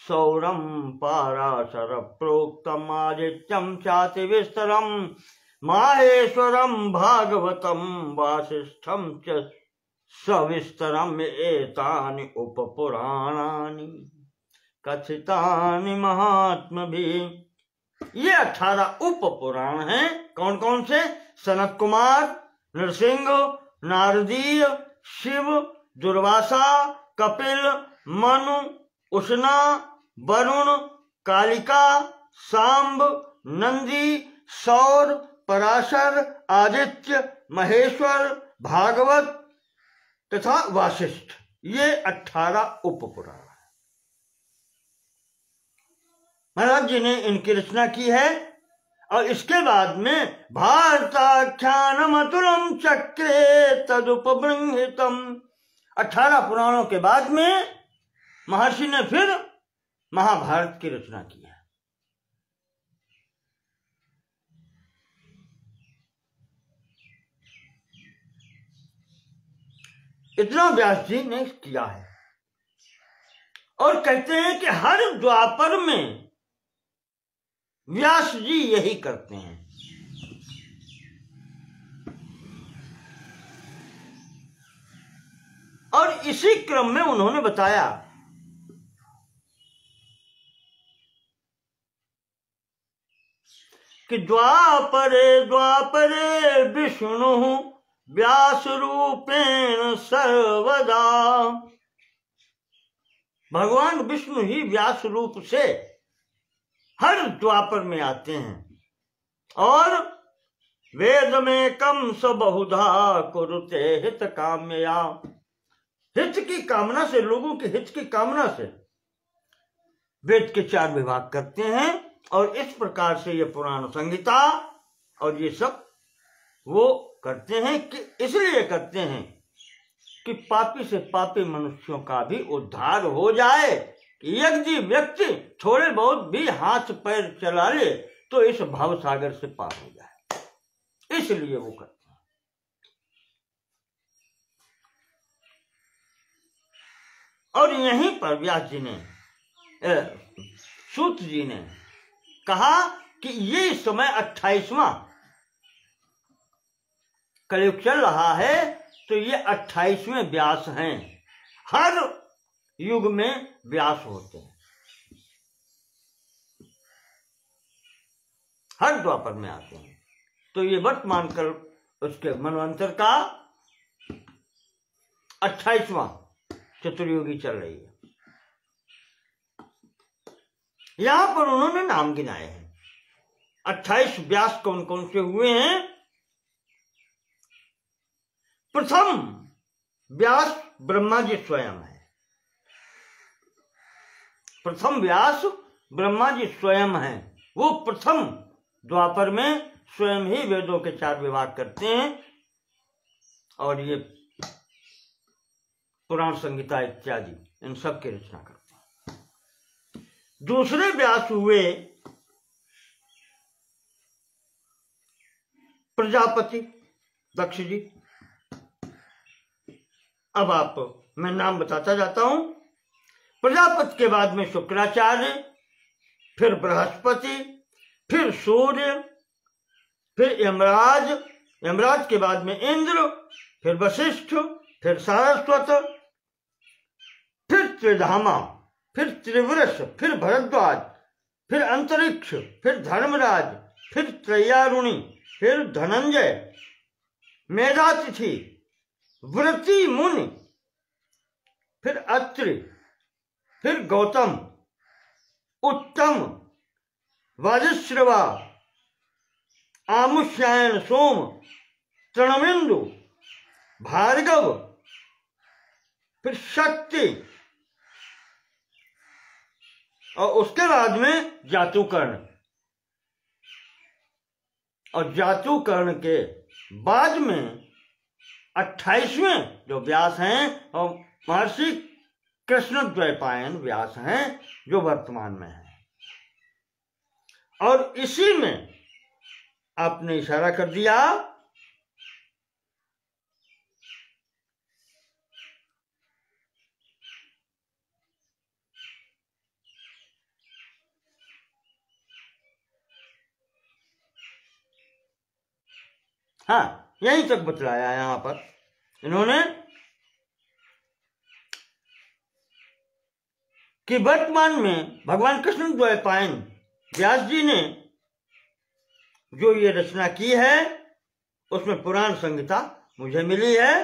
सौरम पाराशर प्रोक्तम आदित्यम चाति विस्तरम माहेश्वरम भागवतम वासिष्ठम च सविस्तरम एतानि उपपुराणानि कथितानि महात्मभिः। ये 18 उप पुराण हैं। कौन कौन से? सनत कुमार, नरसिंह, नारदीय, शिव, दुर्वासा, कपिल, मनु, उष्णा, वरुण, कालिका, सांब, नंदी, सौर, पराशर, आदित्य, महेश्वर, भागवत तथा वासिष्ठ। ये 18 उप पुराण है। महाराज जी ने इनकी रचना की है। और इसके बाद में भारताख्यानम अतुलम चक्रे तदुपबृंहितम, 18 पुराणों के बाद में महर्षि ने फिर महाभारत की रचना की है। इतना व्यास जी ने किया है। और कहते हैं कि हर द्वापर में व्यास जी यही करते हैं। और इसी क्रम में उन्होंने बताया कि द्वापरे विष्णु व्यास रूपेण सर्वदा। भगवान विष्णु ही व्यास रूप से हर द्वापर में आते हैं। और वेद में कम स बहुधा कुरुते हित काम्यया, हित की कामना से, लोगों के हित की कामना से वेद के 4 विभाग करते हैं। और इस प्रकार से ये पुराण संहिता और ये सब वो करते हैं कि इसलिए करते हैं कि पापी से पापी मनुष्यों का भी उद्धार हो जाए। एक जी व्यक्ति थोड़े बहुत भी हाथ पैर चला ले तो इस भव सागर से पार हो जाए, इसलिए वो करते हैं। और यहीं पर व्यास जी ने, सूत जी ने कहा कि ये इस समय 28वां कलयुग चल रहा है, तो ये 28वें व्यास हैं। हर युग में व्यास होते हैं, हर द्वापर में आते हैं। तो ये वर्तमान कल उसके मनवंतर का 28वां चतुर्युगी चल रही है। यहां पर उन्होंने नाम गिनाए हैं। 28 व्यास कौन कौन से हुए हैं? प्रथम व्यास ब्रह्मा जी स्वयं है। प्रथम व्यास ब्रह्मा जी स्वयं हैं। वो प्रथम द्वापर में स्वयं ही वेदों के 4 विभाग करते हैं और ये पुराण संहिता इत्यादि इन सब की रचना करते हैं। दूसरे व्यास हुए प्रजापति दक्ष जी। अब मैं नाम बताता जाता हूं। प्रजापति के बाद में शुक्राचार्य, फिर बृहस्पति, फिर सूर्य, फिर यमराज, यमराज के बाद में इंद्र, फिर वशिष्ठ, फिर सारस्वत, फिर त्रिधामा, फिर त्रिवृष, फिर भरद्वाज, फिर अंतरिक्ष, फिर धर्मराज, फिर त्रयारुणी, फिर धनंजय, मेधातिथि, व्रति मुनि, फिर अत्रि, फिर गौतम, उत्तम, वाजिश्रवा, आमुष्यायन, सोम, तृणबिंदु, भार्गव, फिर शक्ति, और उसके बाद में जातुकर्ण। और जातुकर्ण के बाद में 28वें जो व्यास हैं और महर्षि कृष्णद्वैपायन व्यास हैं जो वर्तमान में है। और इसी में आपने इशारा कर दिया हाँ, यहीं तक बतलाया यहां पर इन्होंने कि वर्तमान में भगवान कृष्ण द्वैपायन व्यास जी ने जो ये रचना की है उसमें पुराण संहिता मुझे मिली है।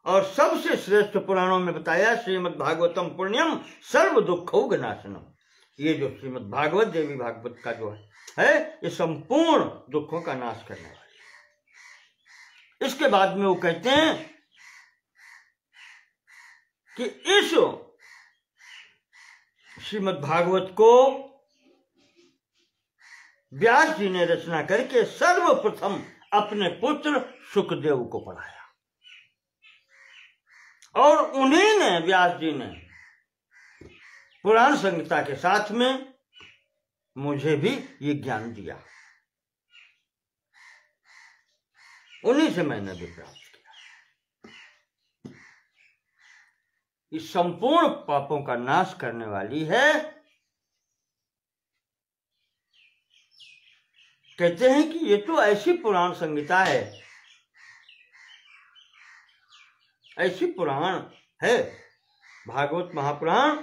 और सबसे श्रेष्ठ पुराणों में बताया श्रीमद् भागवतम पुण्यम सर्व दुखों विनाशनम। ये जो श्रीमद् भागवत देवी भागवत का जो है ये संपूर्ण दुखों का नाश करने वाली है। इसके बाद में वो कहते हैं कि इस श्रीमद् भागवत को व्यास जी ने रचना करके सर्वप्रथम अपने पुत्र सुखदेव को पढ़ाया और उन्हीं ने व्यास जी ने पुराण संहिता के साथ में मुझे भी ये ज्ञान दिया। उन्हीं से मैंने भी प्राप्त किया। इस संपूर्ण पापों का नाश करने वाली है। कहते हैं कि ये तो ऐसी पुराण संहिता है, ऐसी पुराण है भागवत महापुराण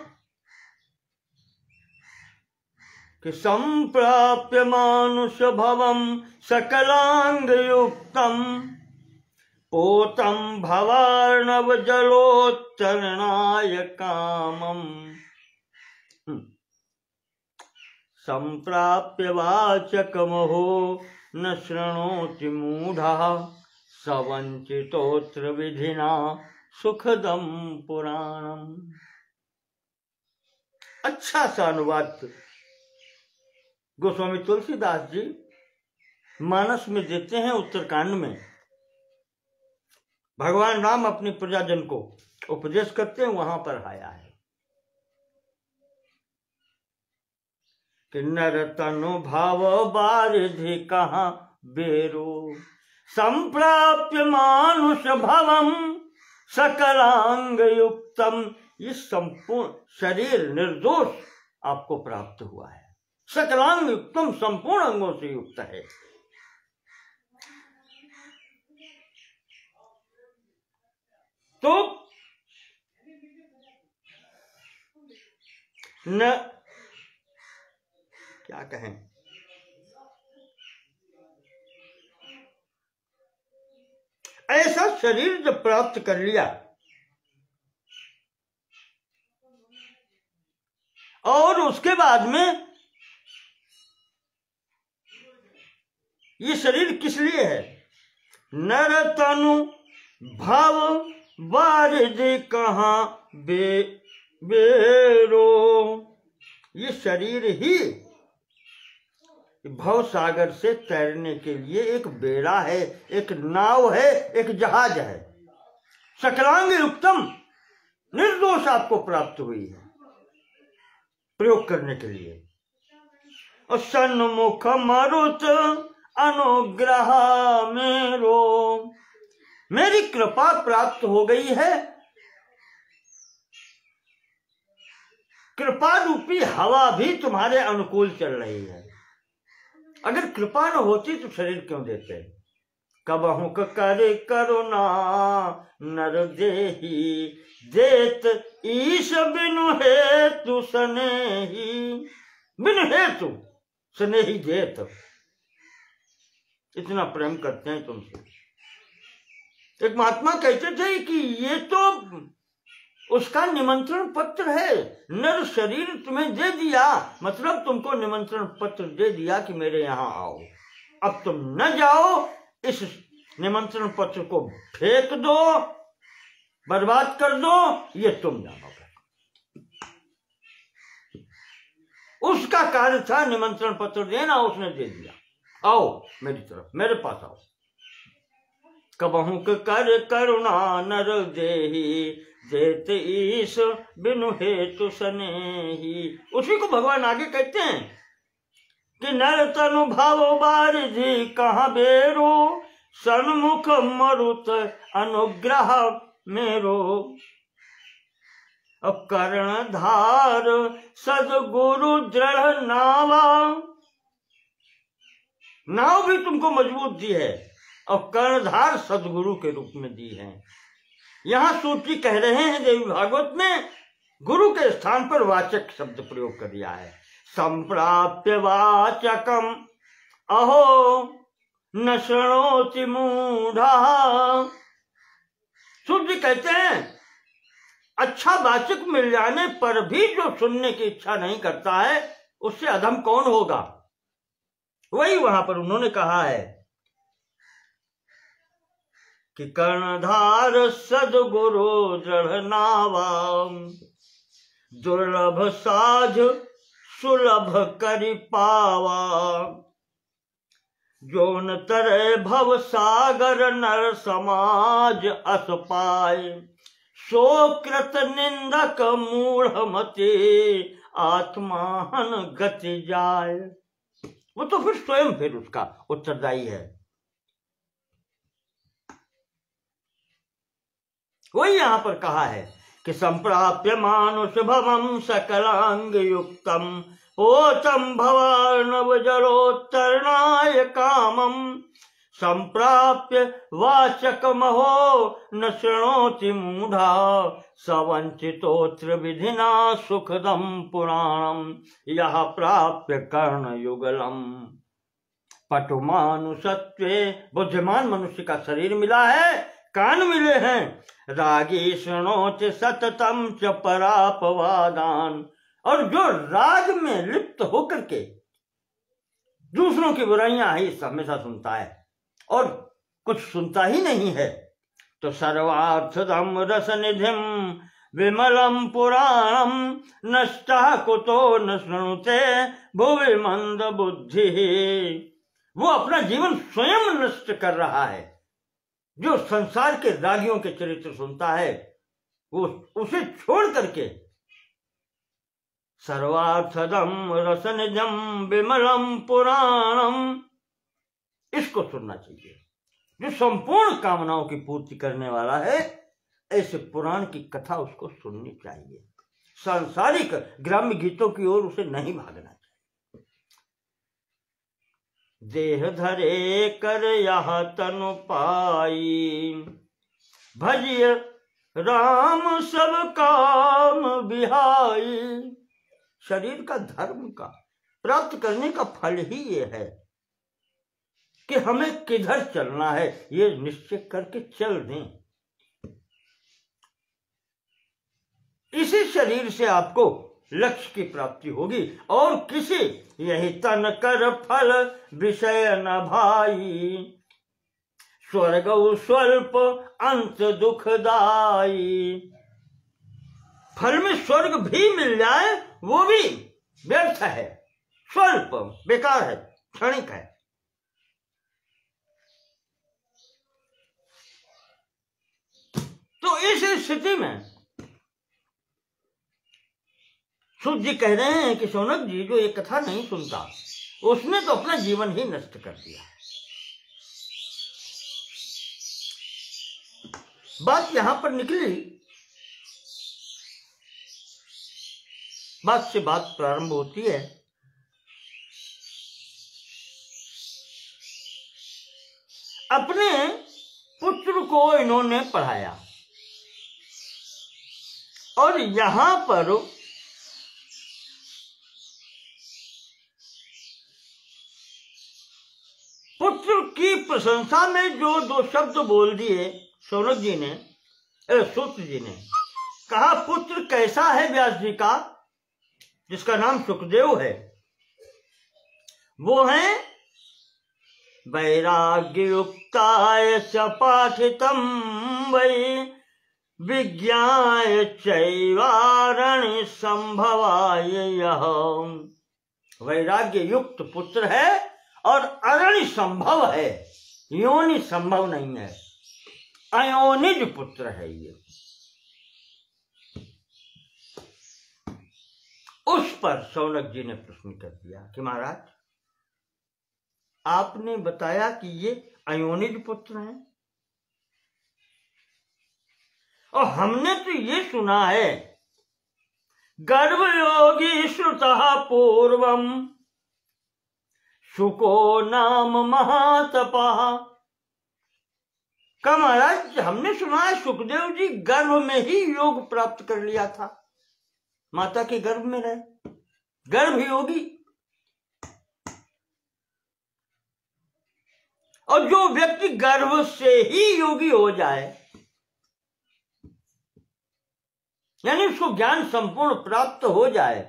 कि संप्राप्य मानुष भवम सकलांग युक्तम पोतम भवार्णव जलोत्तरणाय कामम संप्राप्य वाचकमहो न शृणोति मूढ़ः सवंचितोत्र विधिना सुखदम पुराणम। अच्छा सा अनुवाद गोस्वामी तुलसीदास जी मानस में देते हैं। उत्तरकांड में भगवान राम अपनी प्रजाजन को उपदेश करते हैं, वहां पर आया है कि नर तनु भाव बारिधि कहाँ बेरो, संप्राप्य मानुष भवम सकलांग युक्तम। ये संपूर्ण शरीर निर्दोष आपको प्राप्त हुआ है, सकलांग युक्तम, संपूर्ण अंगों से युक्त है। तो न क्या कहें, ऐसा शरीर जब प्राप्त कर लिया और उसके बाद में ये शरीर किस लिए है? नर तनु भाव बारिधि कहाँ बेरो। ये शरीर ही भव सागर से तैरने के लिए एक बेड़ा है, एक नाव है, एक जहाज है। सकलांग युक्तम, निर्दोष आपको प्राप्त हुई है प्रयोग करने के लिए। और सन्मुख मरुत अनुग्रह मेरो, मेरी कृपा प्राप्त हो गई है। कृपा रूपी हवा भी तुम्हारे अनुकूल चल रही है। अगर कृपा न होती तो शरीर क्यों देते? कबहु करे करुणा नर देही, देत ईश बिनु हेतु स्नेही। बिनु हेतु स्नेही देत, इतना प्रेम करते हैं तुमसे। एक महात्मा कहते थे कि ये तो उसका निमंत्रण पत्र है, नर शरीर तुम्हें दे दिया, मतलब तुमको निमंत्रण पत्र दे दिया कि मेरे यहां आओ। अब तुम न जाओ, इस निमंत्रण पत्र को फेंक दो, बर्बाद कर दो, ये तुम जानोगे। उसका कार्य था निमंत्रण पत्र देना, उसने दे दिया। आओ मेरी तरफ, मेरे पास आओ। कबहु कर करुणा नर देही, देत ईश बिनु हेतु स्नेही। उसी को भगवान आगे कहते हैं कि नर तनु भाव बारिधि कहाँ बेरो, सन्मुख मरुत अनुग्रह मेरो। कर्णधार सदगुरु दृढ़ नावा, नाव भी तुमको मजबूत दी है और कर्णधार सदगुरु के रूप में दी है। यहां सूची कह रहे हैं देवी भागवत में गुरु के स्थान पर वाचक शब्द प्रयोग कर दिया है। संप्राप्य वाचकम अहो न शृणोति मूढ़ा। सूची कहते हैं अच्छा वाचक मिल जाने पर भी जो सुनने की इच्छा नहीं करता है, उससे अधम कौन होगा? वही वहां पर उन्होंने कहा है कि कर्णधार सदगुरु दृढ़ नावा, दुर्लभ साझ सुलभ करि पावा। जोन तरह भव सागर नर समाज अस पाए, सो कृत निंदक मूढ़ मते आत्माहन गति जाए। वो तो फिर उसका उत्तरदायी है। वही यहां पर कहा है कि संप्राप्य मानुष भवम सकलांग युक्तम, ओतम भवार्णव जलोत्तरणाय कामम। संप्राप्य वाचक महो न शृणोति मूढ़ा, सवंचितोत्र विधिना सुखदम पुराणम। यह प्राप्य कर्ण युगलम। पटु मानुषत्वे, बुद्धिमान मनुष्य का शरीर मिला है, कान मिले हैं। रागी शृणोति सततम च परापवादान, और जो राग में लिप्त होकर के दूसरों की बुराइयां ही हमेशा सुनता है और कुछ सुनता ही नहीं है। तो सर्वार्थदम रसनिधिम विमलम पुराणम नष्टा कुतो न शृणुते भुवि मंद बुद्धि। वो अपना जीवन स्वयं नष्ट कर रहा है। जो संसार के रागियों के चरित्र सुनता है वो उसे छोड़ करके सर्वार्थदम रसनिजम विमलम पुराणम, इसको सुनना चाहिए जो संपूर्ण कामनाओं की पूर्ति करने वाला है। ऐसे पुराण की कथा उसको सुननी चाहिए। सांसारिक ग्राम्य गीतों की ओर उसे नहीं भागना चाहिए। देह धरे कर यह तनु पाई भजिय राम सब काम बिहाई। शरीर का धर्म का प्राप्त करने का फल ही ये है कि हमें किधर चलना है, ये निश्चय करके चल दें। इसी शरीर से आपको लक्ष्य की प्राप्ति होगी और किसी यही तन कर फल विषय न भाई। स्वर्ग स्वल्प अंत दुखदाई। फल में स्वर्ग भी मिल जाए वो भी व्यर्थ है, स्वल्प बेकार है, क्षणिक है। तो इस स्थिति में सूत जी कह रहे हैं कि शौनक जी जो ये कथा नहीं सुनता उसने तो अपना जीवन ही नष्ट कर दिया। बात यहां पर निकली, बात से बात प्रारंभ होती है। अपने पुत्र को इन्होंने पढ़ाया और यहां पर पुत्र की प्रशंसा में जो दो शब्द बोल दिए शौनक जी ने, सूत जी ने कहा पुत्र कैसा है व्यास जी का, जिसका नाम सुखदेव है, वो है वैराग्य युक्ताय च पाठितम वै विज्ञाय चैवारण्य संभवाय यह। वैराग्य युक्त पुत्र है और अरण्य संभव है, योनि संभव नहीं है, अयोनिज पुत्र है ये। उस पर शौनक जी ने प्रश्न कर दिया कि महाराज आपने बताया कि ये अयोनिज पुत्र हैं और हमने तो ये सुना है गर्भयोगी श्रुतः पूर्वम शुको नाम महातपः। का महाराज हमने सुना है सुखदेव जी गर्भ में ही योग प्राप्त कर लिया था, माता के गर्भ में रहे, गर्भ योगी। और जो व्यक्ति गर्भ से ही योगी हो जाए, यानी उसको ज्ञान संपूर्ण प्राप्त हो जाए,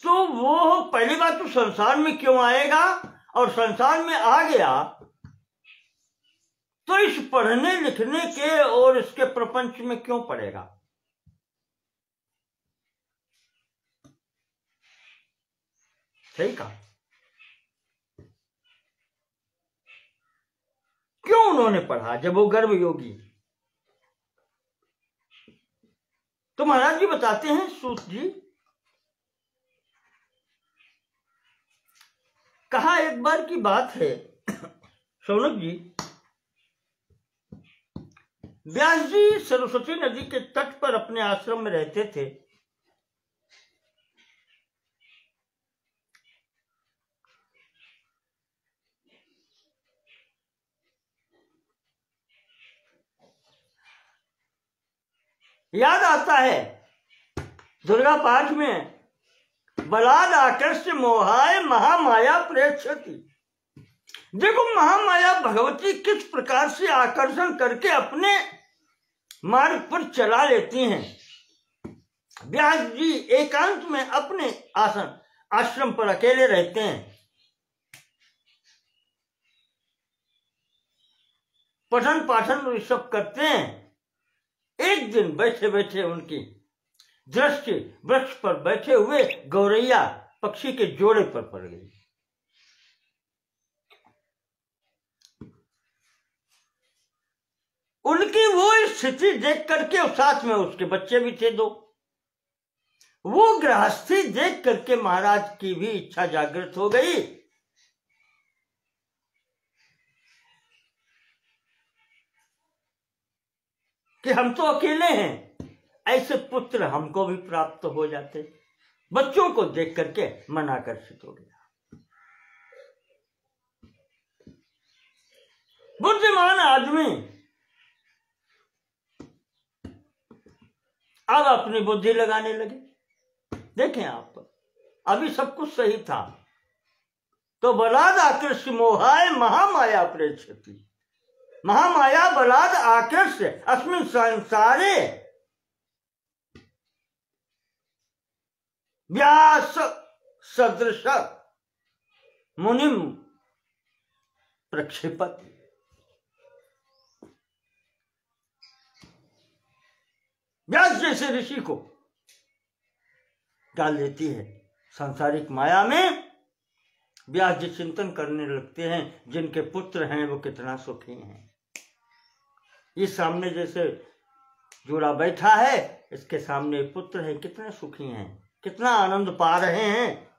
तो वो पहली बात तो संसार में क्यों आएगा, और संसार में आ गया तो इस पढ़ने लिखने के और इसके प्रपंच में क्यों पड़ेगा। सही कहा। क्यों उन्होंने पढ़ा जब वो गर्भ योगी। तो महाराज जी बताते हैं, सूत जी कहा एक बार की बात है, शौनक जी व्यास जी सरस्वती नदी के तट पर अपने आश्रम में रहते थे। याद आता है दुर्गा पाठ में बलाद आकर्ष्य मोहाय महामाया प्रेक्षति। देखो महामाया भगवती किस प्रकार से आकर्षण करके अपने मार्ग पर चला लेती हैं। व्यास जी एकांत में अपने आश्रम पर अकेले रहते हैं। पठन पाठन ये सब करते हैं। एक दिन बैठे बैठे उनकी दृष्टि वृक्ष पर बैठे हुए गौरैया पक्षी के जोड़े पर पड़ गई। उनकी वो स्थिति देख करके, और साथ में उसके बच्चे भी थे 2, वो गृहस्थी देख करके महाराज की भी इच्छा जागृत हो गई कि हम तो अकेले हैं, ऐसे पुत्र हमको भी प्राप्त हो जाते। बच्चों को देख करके मन आकर्षित हो गया। बुद्धिमान आदमी अब अपनी बुद्धि लगाने लगे। देखें आप, अभी सब कुछ सही था तो बलाद आकृष्य मोहाय महामाया प्रेक्षति। महामाया बलाद आकृष्य अस्मिन् संसारे व्यास सदृश मुनिम प्रक्षेपति। व्यास जैसे ऋषि को डाल देती है सांसारिक माया में। व्यास जी चिंतन करने लगते हैं जिनके पुत्र हैं वो कितना सुखी हैं। इस सामने जैसे जोड़ा बैठा है, इसके सामने पुत्र है, कितने सुखी हैं, कितना आनंद पा रहे हैं।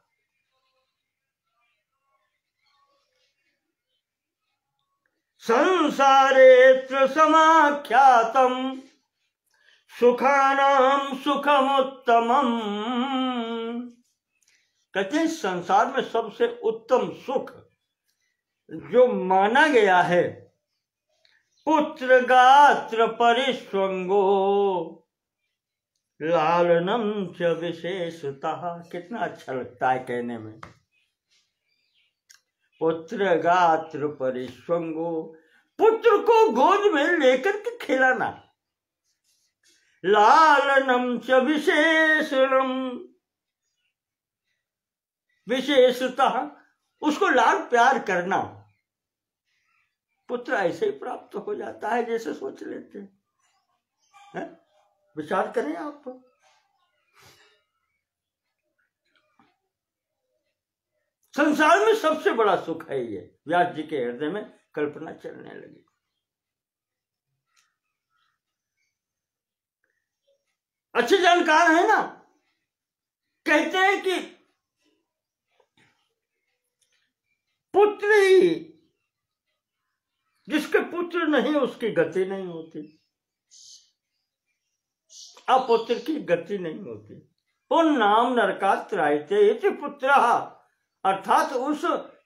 संसारेत्र समाख्यातम सुखानाम सुखमुत्तमम। कहते हैं संसार में सबसे उत्तम सुख जो माना गया है, पुत्र गात्र परिस्वंगो लालनम च विशेषतः। कितना अच्छा लगता है कहने में, पुत्र गात्र परिस्वंगो, पुत्र को गोद में लेकर के खिलाना। लालनम च विशेषणम, विशेषतः उसको लाल प्यार करना। पुत्र ऐसे ही प्राप्त हो जाता है जैसे सोच लेते हैं। विचार करें आप। संसार में सबसे बड़ा सुख है ये। व्यास जी के हृदय में कल्पना चलने लगी। अच्छे जानकार है ना, कहते हैं कि पुत्र ही, जिसके पुत्र नहीं उसकी गति नहीं होती, अपुत्र की गति नहीं होती। पुन नाम नरकात्रायते इति पुत्रः, अर्थात उस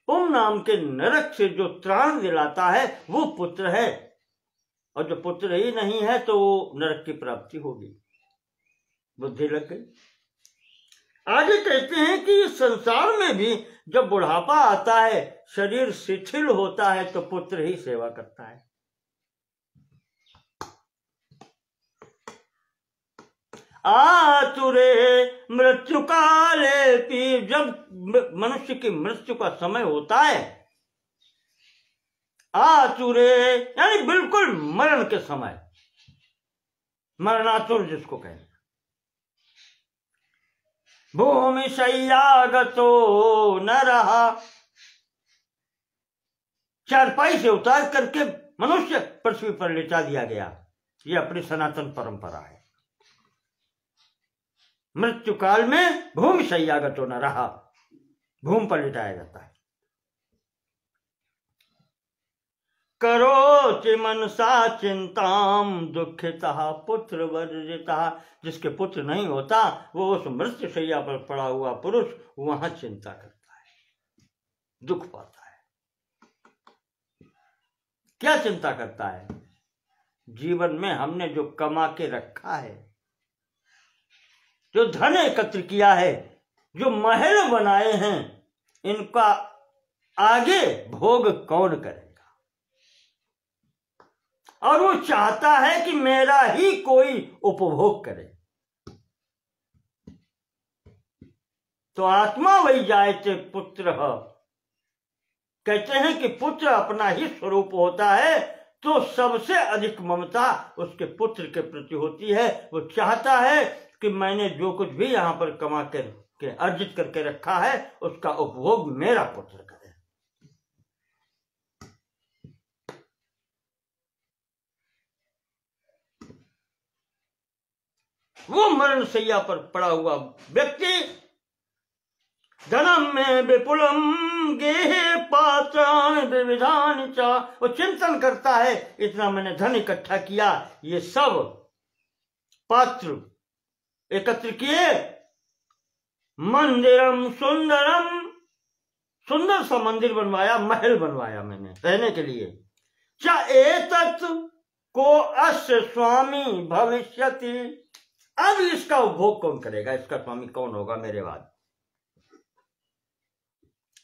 पुन नाम के नरक से जो त्राण दिलाता है वो पुत्र है, और जो पुत्र ही नहीं है तो वो नरक की प्राप्ति होगी। बुद्धि लग गई। आगे कहते हैं कि इस संसार में भी जब बुढ़ापा आता है, शरीर शिथिल होता है, तो पुत्र ही सेवा करता है। आतुरे मृत्यु काले पी, जब मनुष्य की मृत्यु का समय होता है, आतुरे यानी बिल्कुल मरण के समय, मरणातुर जिसको कहते हैं। भूमि शय्यागतो न रहा, चारपाई से उतार करके मनुष्य पृथ्वी पर लिटा दिया गया। ये अपनी सनातन परंपरा है। मृत्यु काल में भूमि शय्यागतो न रहा, भूमि पर लिटाया जाता है। करोति मनसा चिंताम दुखितः पुत्र वर्जितः, जिसके पुत्र नहीं होता वो उस मृत्यु शैया पर पड़ा हुआ पुरुष वहां चिंता करता है, दुख पाता है। क्या चिंता करता है? जीवन में हमने जो कमा के रखा है, जो धन एकत्र किया है, जो महल बनाए हैं, इनका आगे भोग कौन करेगा? और वो चाहता है कि मेरा ही कोई उपभोग करे। तो आत्मा वही जायते पुत्र, कहते हैं कि पुत्र अपना ही स्वरूप होता है तो सबसे अधिक ममता उसके पुत्र के प्रति होती है। वो चाहता है कि मैंने जो कुछ भी यहाँ पर कमा के अर्जित करके रखा है उसका उपभोग मेरा पुत्र करे। वो मरण शैया पर पड़ा हुआ व्यक्ति धनम में विपुलम गेहे पात्राण विविधान चा, वो चिंतन करता है इतना मैंने धन इकट्ठा किया, ये सब पात्र एकत्र किए, मंदिरम सुंदरम, सुंदर सा मंदिर बनवाया, महल बनवाया मैंने रहने के लिए। चा एतत् को अस्य स्वामी भविष्यति, अब इसका उपभोग कौन करेगा, इसका स्वामी कौन होगा मेरे बाद।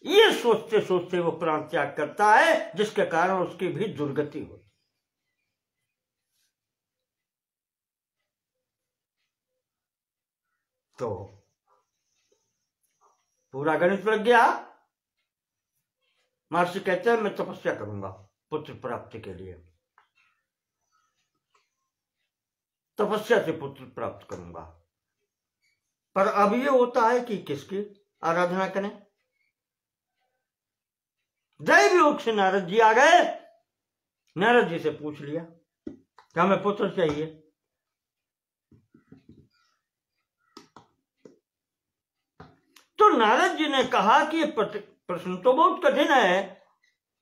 ये सोचते सोचते वो प्राण त्याग करता है, जिसके कारण उसकी भी दुर्गति होती। तो पूरा गणित लग गया। महर्षि कहते हैं मैं तपस्या करूंगा पुत्र प्राप्ति के लिए, तपस्या से पुत्र प्राप्त करूंगा। पर अब ये होता है कि किसकी आराधना करें। दैव योग से नारद जी आ गए, नारद जी से पूछ लिया कि हमें पुत्र चाहिए। तो नारद जी ने कहा कि ये प्रश्न तो बहुत कठिन है।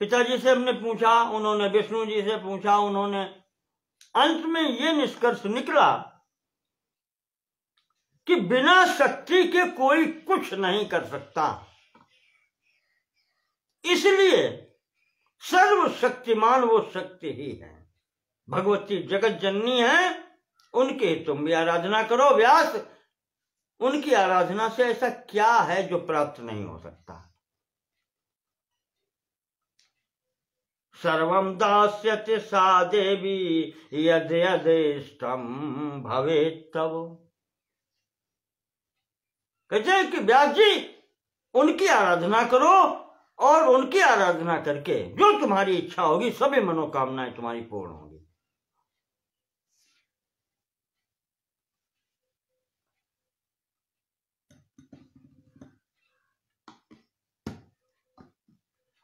पिताजी से हमने पूछा, उन्होंने विष्णु जी से पूछा, उन्होंने, अंत में ये निष्कर्ष निकला कि बिना शक्ति के कोई कुछ नहीं कर सकता, इसलिए सर्वशक्तिमान वो शक्ति ही है, भगवती जगत जननी है, उनकी तुम भी आराधना करो। व्यास, उनकी आराधना से ऐसा क्या है जो प्राप्त नहीं हो सकता। सर्वं दास्यति सा देवी यद यदेष्टं भवेत् तव। कहते हैं कि व्यास जी उनकी आराधना करो और उनकी आराधना करके जो तुम्हारी इच्छा होगी सभी मनोकामनाएं तुम्हारी पूर्ण होंगी।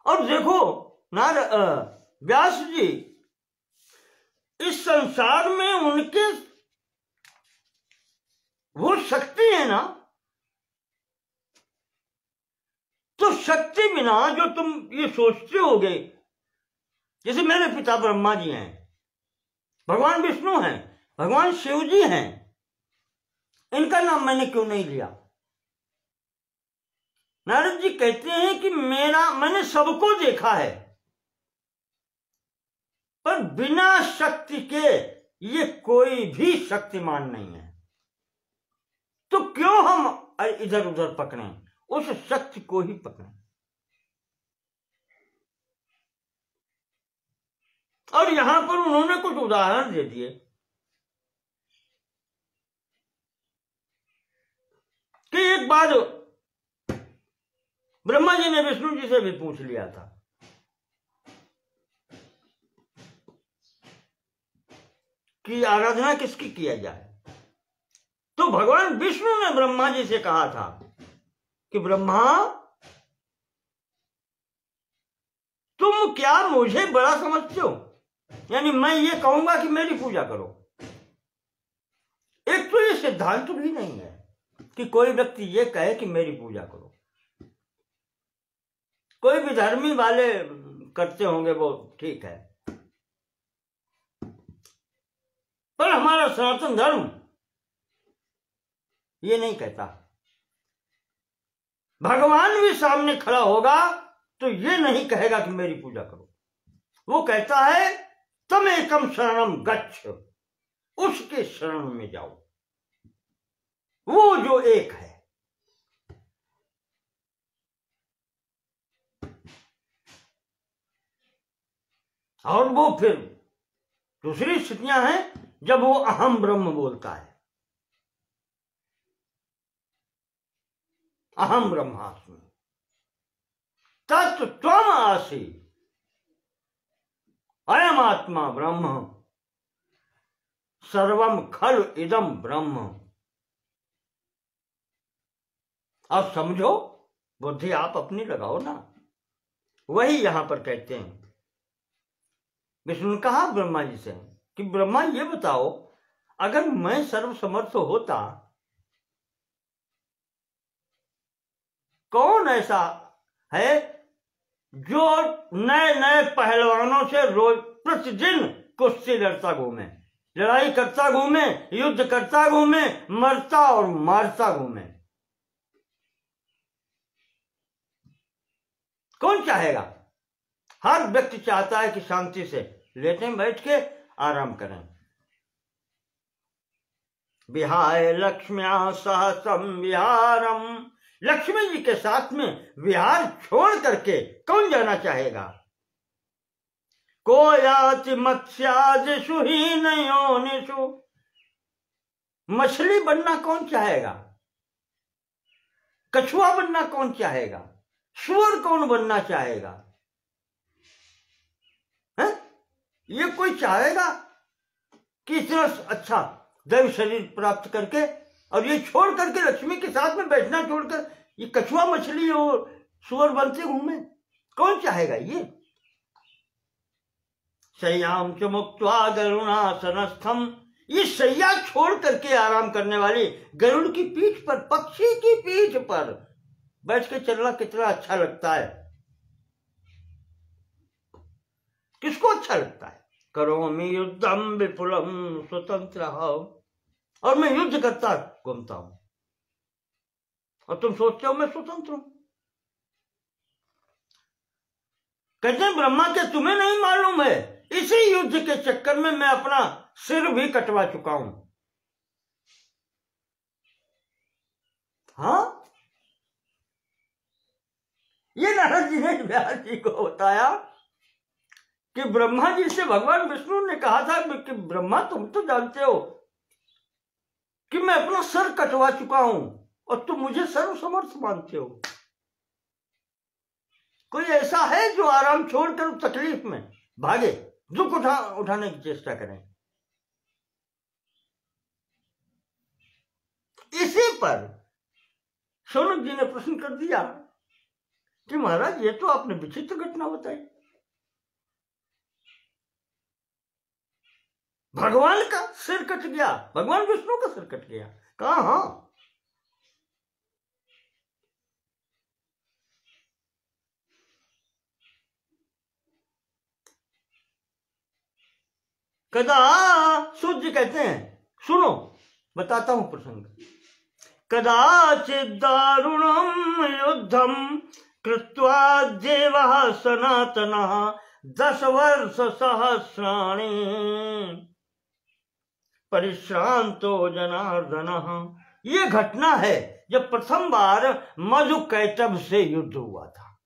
और देखो व्यास जी इस संसार में उनके वो शक्ति है ना, तो शक्ति बिना जो तुम ये सोचते होगे, जैसे मेरे पिता ब्रह्मा जी हैं, भगवान विष्णु हैं, भगवान शिव जी हैं, इनका नाम मैंने क्यों नहीं लिया। नारद जी कहते हैं कि मैंने सबको देखा है, पर बिना शक्ति के ये कोई भी शक्तिमान नहीं है, तो क्यों हम इधर उधर पकड़ें, उस शक्ति को ही पकड़ें। और यहां पर उन्होंने कुछ उदाहरण दे दिए कि एक बार ब्रह्मा जी ने विष्णु जी से भी पूछ लिया था कि आराधना किसकी किया जाए, तो भगवान विष्णु ने ब्रह्मा जी से कहा था कि ब्रह्मा तुम क्या मुझे बड़ा समझते हो, यानी मैं ये कहूंगा कि मेरी पूजा करो। एक तो ये सिद्धांत भी नहीं है कि कोई व्यक्ति ये कहे कि मेरी पूजा करो। कोई भी धर्मी वाले करते होंगे वो ठीक है, पर हमारा सनातन धर्म ये नहीं कहता। भगवान भी सामने खड़ा होगा तो ये नहीं कहेगा कि मेरी पूजा करो, वो कहता है तम एकम शरणम गच्छ, उसके शरण में जाओ, वो जो एक है। और वो फिर दूसरी स्थितियां हैं जब वो अहम ब्रह्म बोलता है, अहम ब्रह्मास्मि तत् त्वम आसि, अयम आत्मा ब्रह्म, सर्वम खल इदम ब्रह्म। अब समझो, बुद्धि आप अपनी लगाओ ना। वही यहां पर कहते हैं, विष्णु ने कहा ब्रह्मा जी से कि ब्रह्मा ये बताओ, अगर मैं सर्वसमर्थ होता, कौन ऐसा है जो नए नए पहलवानों से रोज प्रतिदिन कुश्ती लड़ता घूमे, लड़ाई करता घूमे, युद्ध करता घूमे, मरता और मारता घूमे? कौन चाहेगा? हर व्यक्ति चाहता है कि शांति से लेटें, बैठ के आराम करें। विहाय लक्ष्म्या सह संविहारम, लक्ष्मी जी के साथ में विहार छोड़ करके कौन जाना चाहेगा? कोयाति मत्स्यादिषु हीनयोनिषु, मछली बनना कौन चाहेगा? कछुआ बनना कौन चाहेगा? सूअर कौन बनना चाहेगा? है? ये कोई चाहेगा कि इतना अच्छा दैव शरीर प्राप्त करके और ये छोड़ करके लक्ष्मी के साथ में बैठना छोड़कर ये कछुआ मछली और सूअर बनते घूमे? कौन चाहेगा ये? शय्याम च मुक्त्वा गरुणासनस्थम, ये शैया छोड़ करके आराम करने वाली गरुड़ की पीठ पर, पक्षी की पीठ पर बैठ के चलना कितना अच्छा लगता है। किसको अच्छा लगता है? करोमि युद्धम विपुलम स्वतंत्र, और मैं युद्ध करता घूमता हूं और तुम सोचते हो मैं स्वतंत्र हूं। कहते हैं ब्रह्मा के तुम्हें नहीं मालूम है, इसी युद्ध के चक्कर में मैं अपना सिर भी कटवा चुका हूं। हाँ, ये नारद जी ने व्यास जी को बताया कि ब्रह्मा जी से भगवान विष्णु ने कहा था कि ब्रह्मा तुम तो जानते हो कि मैं अपना सर कटवा चुका हूं और तुम मुझे सर्वसमर्थ मानते हो। कोई ऐसा है जो आराम छोड़कर तकलीफ में भागे, दुख उठाने की चेष्टा करें? इसी पर शौनक जी ने प्रश्न कर दिया कि महाराज ये तो आपने विचित्र घटना बताई, भगवान का सिर कट गया, भगवान विष्णु का सिर कट गया। कहा? हाँ, कदा, सूर्य कहते हैं, सुनो बताता हूं प्रसंग। कदाचित् दारुणं युद्धं कृत्वा देवः सनातनः 10 वर्ष सहस्राणि परिश्रांतो जनार्दनः। ये घटना है जब प्रथम बार मधु कैटभ से युद्ध हुआ था।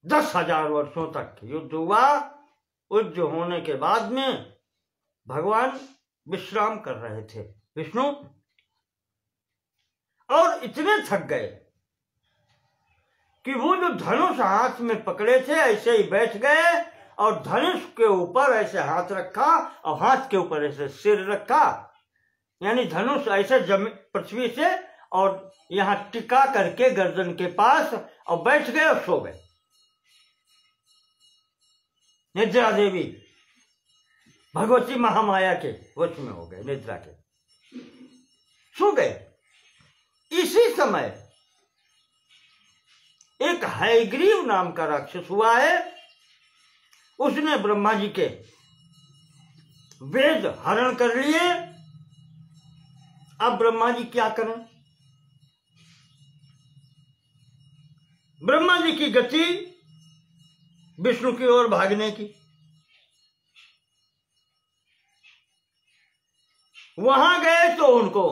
10,000 वर्षों तक युद्ध हुआ। युद्ध होने के बाद में भगवान विश्राम कर रहे थे विष्णु, और इतने थक गए कि वो जो धनुष हाथ में पकड़े थे ऐसे ही बैठ गए और धनुष के ऊपर ऐसे हाथ रखा और हाथ के ऊपर ऐसे सिर रखा, यानी धनुष ऐसे पृथ्वी से और यहां टिका करके गर्दन के पास, और बैठ गए और सो गए। निद्रा देवी भगवती महामाया के वश में हो गए, निद्रा के सो गए। इसी समय एक हयग्रीव नाम का राक्षस हुआ है, उसने ब्रह्मा जी के वेद हरण कर लिए। अब ब्रह्मा जी क्या करें? ब्रह्मा जी की गति विष्णु की ओर भागने की। वहां गए तो उनको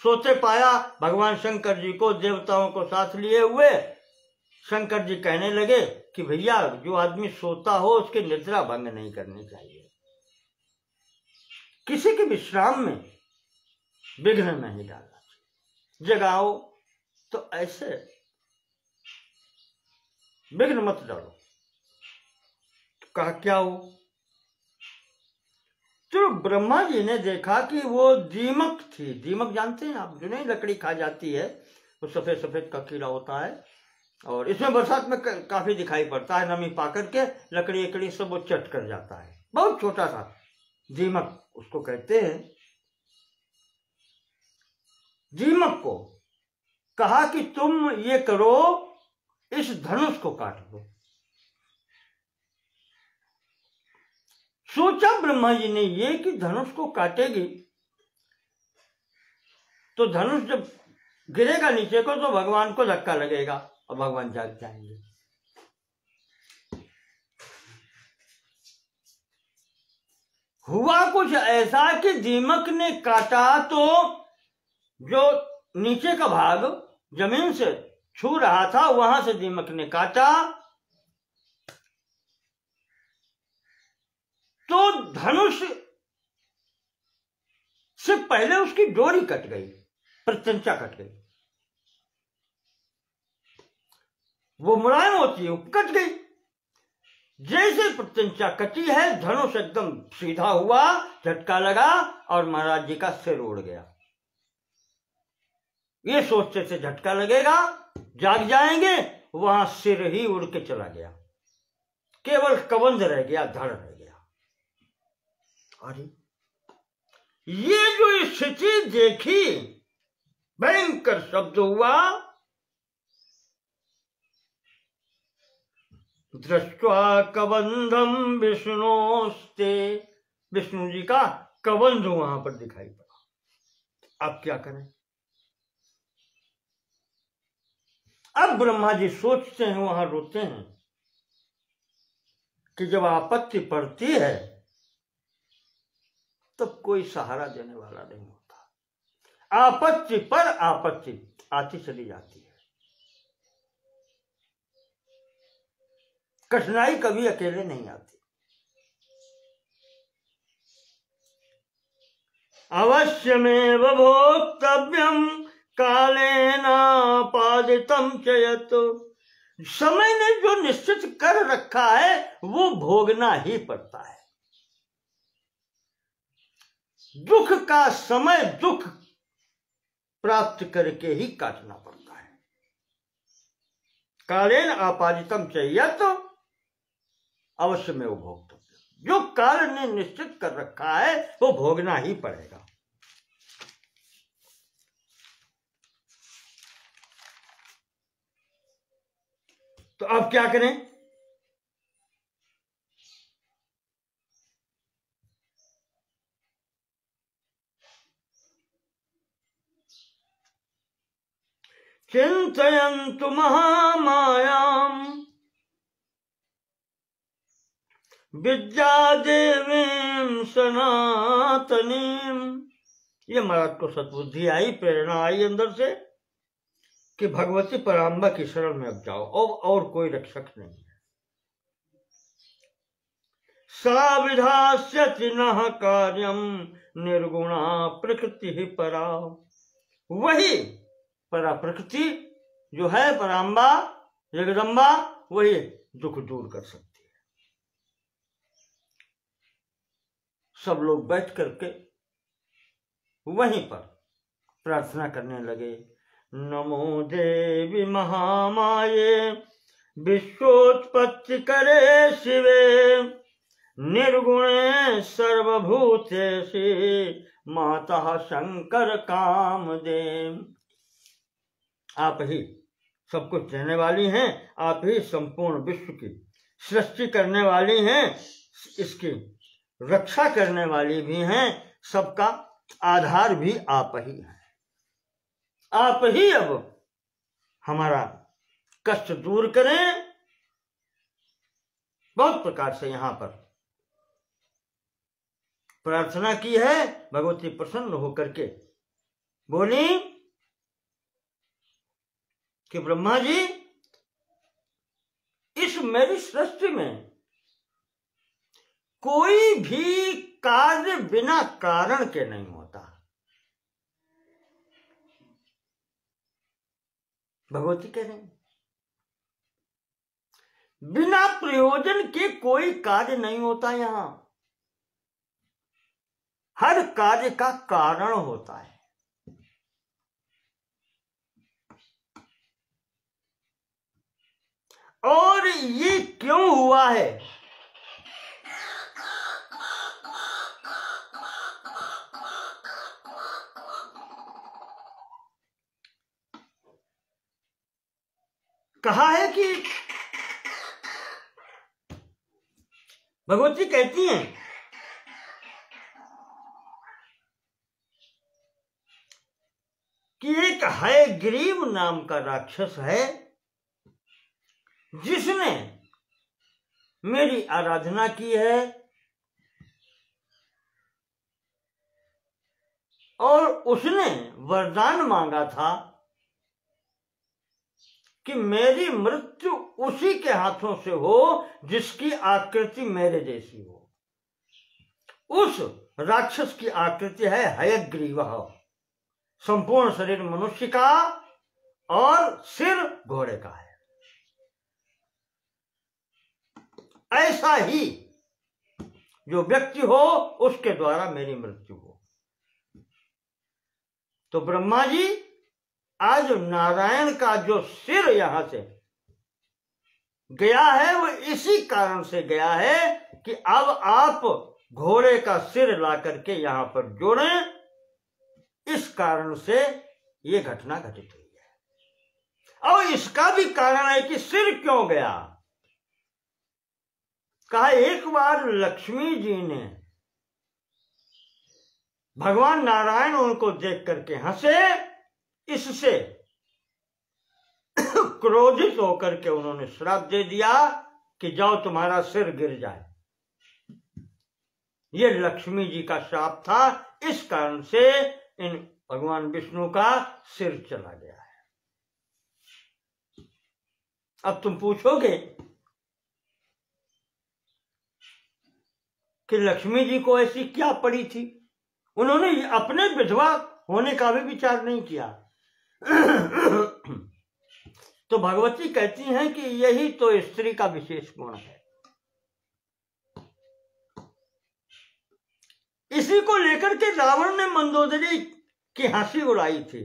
सोते पाया, भगवान शंकर जी को, देवताओं को साथ लिए हुए। शंकर जी कहने लगे कि भैया जो आदमी सोता हो उसकी निद्रा भंग नहीं करनी चाहिए, किसी के विश्राम में विघ्न नहीं डालना चाहिए। जगाओ तो ऐसे विघ्न मत डालो। कहा क्या हो? तो ब्रह्मा जी ने देखा कि वो दीमक थी। दीमक जानते हैं आप, जो नहीं लकड़ी खा जाती है, वो सफेद सफेद का कीड़ा होता है, और इसमें बरसात में काफी दिखाई पड़ता है। नमी पा करके लकड़ी लकड़ी सब वो चट कर जाता है। बहुत छोटा सा दीमक उसको कहते हैं। दीमक को कहा कि तुम ये करो, इस धनुष को काट दो। सोचा ब्रह्मा जी ने ये कि धनुष को काटेगी तो धनुष जब गिरेगा नीचे को तो भगवान को धक्का लगेगा और भगवान जाग जाएंगे। हुआ कुछ ऐसा कि दीमक ने काटा तो जो नीचे का भाग जमीन से छू रहा था वहां से दीमक ने काटा तो धनुष से पहले उसकी डोरी कट गई, प्रत्यंचा कट गई। वो मुलायम होती है, वो कट गई। जैसे प्रत्यंचा कटी है, धनुष एकदम सीधा हुआ, झटका लगा और महाराज जी का सिर उड़ गया। ये सोचते थे झटका लगेगा, जाग जाएंगे, वहां सिर ही उड़ के चला गया, केवल कबंध रह गया, धड़ रह गया। अरे ये जो स्थिति देखी, भयंकर शब्द हुआ। दृष्ट्वा कबंधम विष्णोस्ते, विष्णु जी का कबंध वहां पर दिखाई पड़ा। अब क्या करें? अब ब्रह्मा जी सोचते हैं, वहां रोते हैं कि जब आपत्ति पड़ती है तब कोई सहारा देने वाला नहीं होता। आपत्ति पर आपत्ति आती चली जाती है। कठिनाई कभी अकेले नहीं आती। अवश्यमेव भोक्तव्यम कालेनापादितम च यत्, समय ने जो निश्चित कर रखा है वो भोगना ही पड़ता है। दुख का समय दुख प्राप्त करके ही काटना पड़ता है। कालेन आपादितम च यत् अवश्य में वो भोक्तव्य, जो काल ने निश्चित कर रखा है वो भोगना ही पड़ेगा। तो अब क्या करें? चिंतयन्तु महामायाम विद्यादेवीं सनातनीम। ये महाराज को सद्बुद्धि आई, प्रेरणा आई अंदर से कि भगवती पराम्बा की शरण में अब जाओ, और कोई रक्षक नहीं है। सा विधास्यति नः कार्यम निर्गुणा प्रकृति ही परा। वही परा प्रकृति जो है, पराम्बा जगदम्बा, वही दुख दूर कर सकती है। सब लोग बैठ करके वहीं पर प्रार्थना करने लगे। नमो देवी महामाये विश्वोत्पत्ति करे शिवे, निर्गुणे सर्वभूतेषु माता शंकर कामदेव। आप ही सब कुछ देने वाली हैं, आप ही संपूर्ण विश्व की सृष्टि करने वाली हैं, इसकी रक्षा करने वाली भी हैं, सबका आधार भी आप ही हैं। आप ही अब हमारा कष्ट दूर करें। बहुत प्रकार से यहां पर प्रार्थना की है। भगवती प्रसन्न होकर के बोली कि ब्रह्मा जी, इस मेरी सृष्टि में कोई भी कार्य बिना कारण के नहीं होता। भगवती कह रहे हैं बिना प्रयोजन के कोई कार्य नहीं होता। यहां हर कार्य का कारण होता है। और ये क्यों हुआ है? कहा है कि भगवती कहती हैं कि एक हयग्रीव नाम का राक्षस है जिसने मेरी आराधना की है और उसने वरदान मांगा था कि मेरी मृत्यु उसी के हाथों से हो जिसकी आकृति मेरे जैसी हो। उस राक्षस की आकृति है हयग्रीव, संपूर्ण शरीर मनुष्य का और सिर घोड़े का है। ऐसा ही जो व्यक्ति हो उसके द्वारा मेरी मृत्यु हो। तो ब्रह्मा जी आज नारायण का जो सिर यहां से गया है वो इसी कारण से गया है कि अब आप घोड़े का सिर ला करके यहां पर जोड़ें। इस कारण से ये घटना घटित हुई है। और इसका भी कारण है कि सिर क्यों गया। कहा एक बार लक्ष्मी जी ने भगवान नारायण उनको देख करके हंसे, इससे क्रोधित होकर के उन्होंने श्राप दे दिया कि जाओ तुम्हारा सिर गिर जाए। ये लक्ष्मी जी का श्राप था। इस कारण से इन भगवान विष्णु का सिर चला गया है। अब तुम पूछोगे कि लक्ष्मी जी को ऐसी क्या पड़ी थी, उन्होंने अपने विधवा होने का भी विचार नहीं किया। तो भगवती कहती हैं कि यही तो स्त्री का विशेष गुण है। इसी को लेकर के रावण ने मंदोदरी की हंसी उड़ाई थी।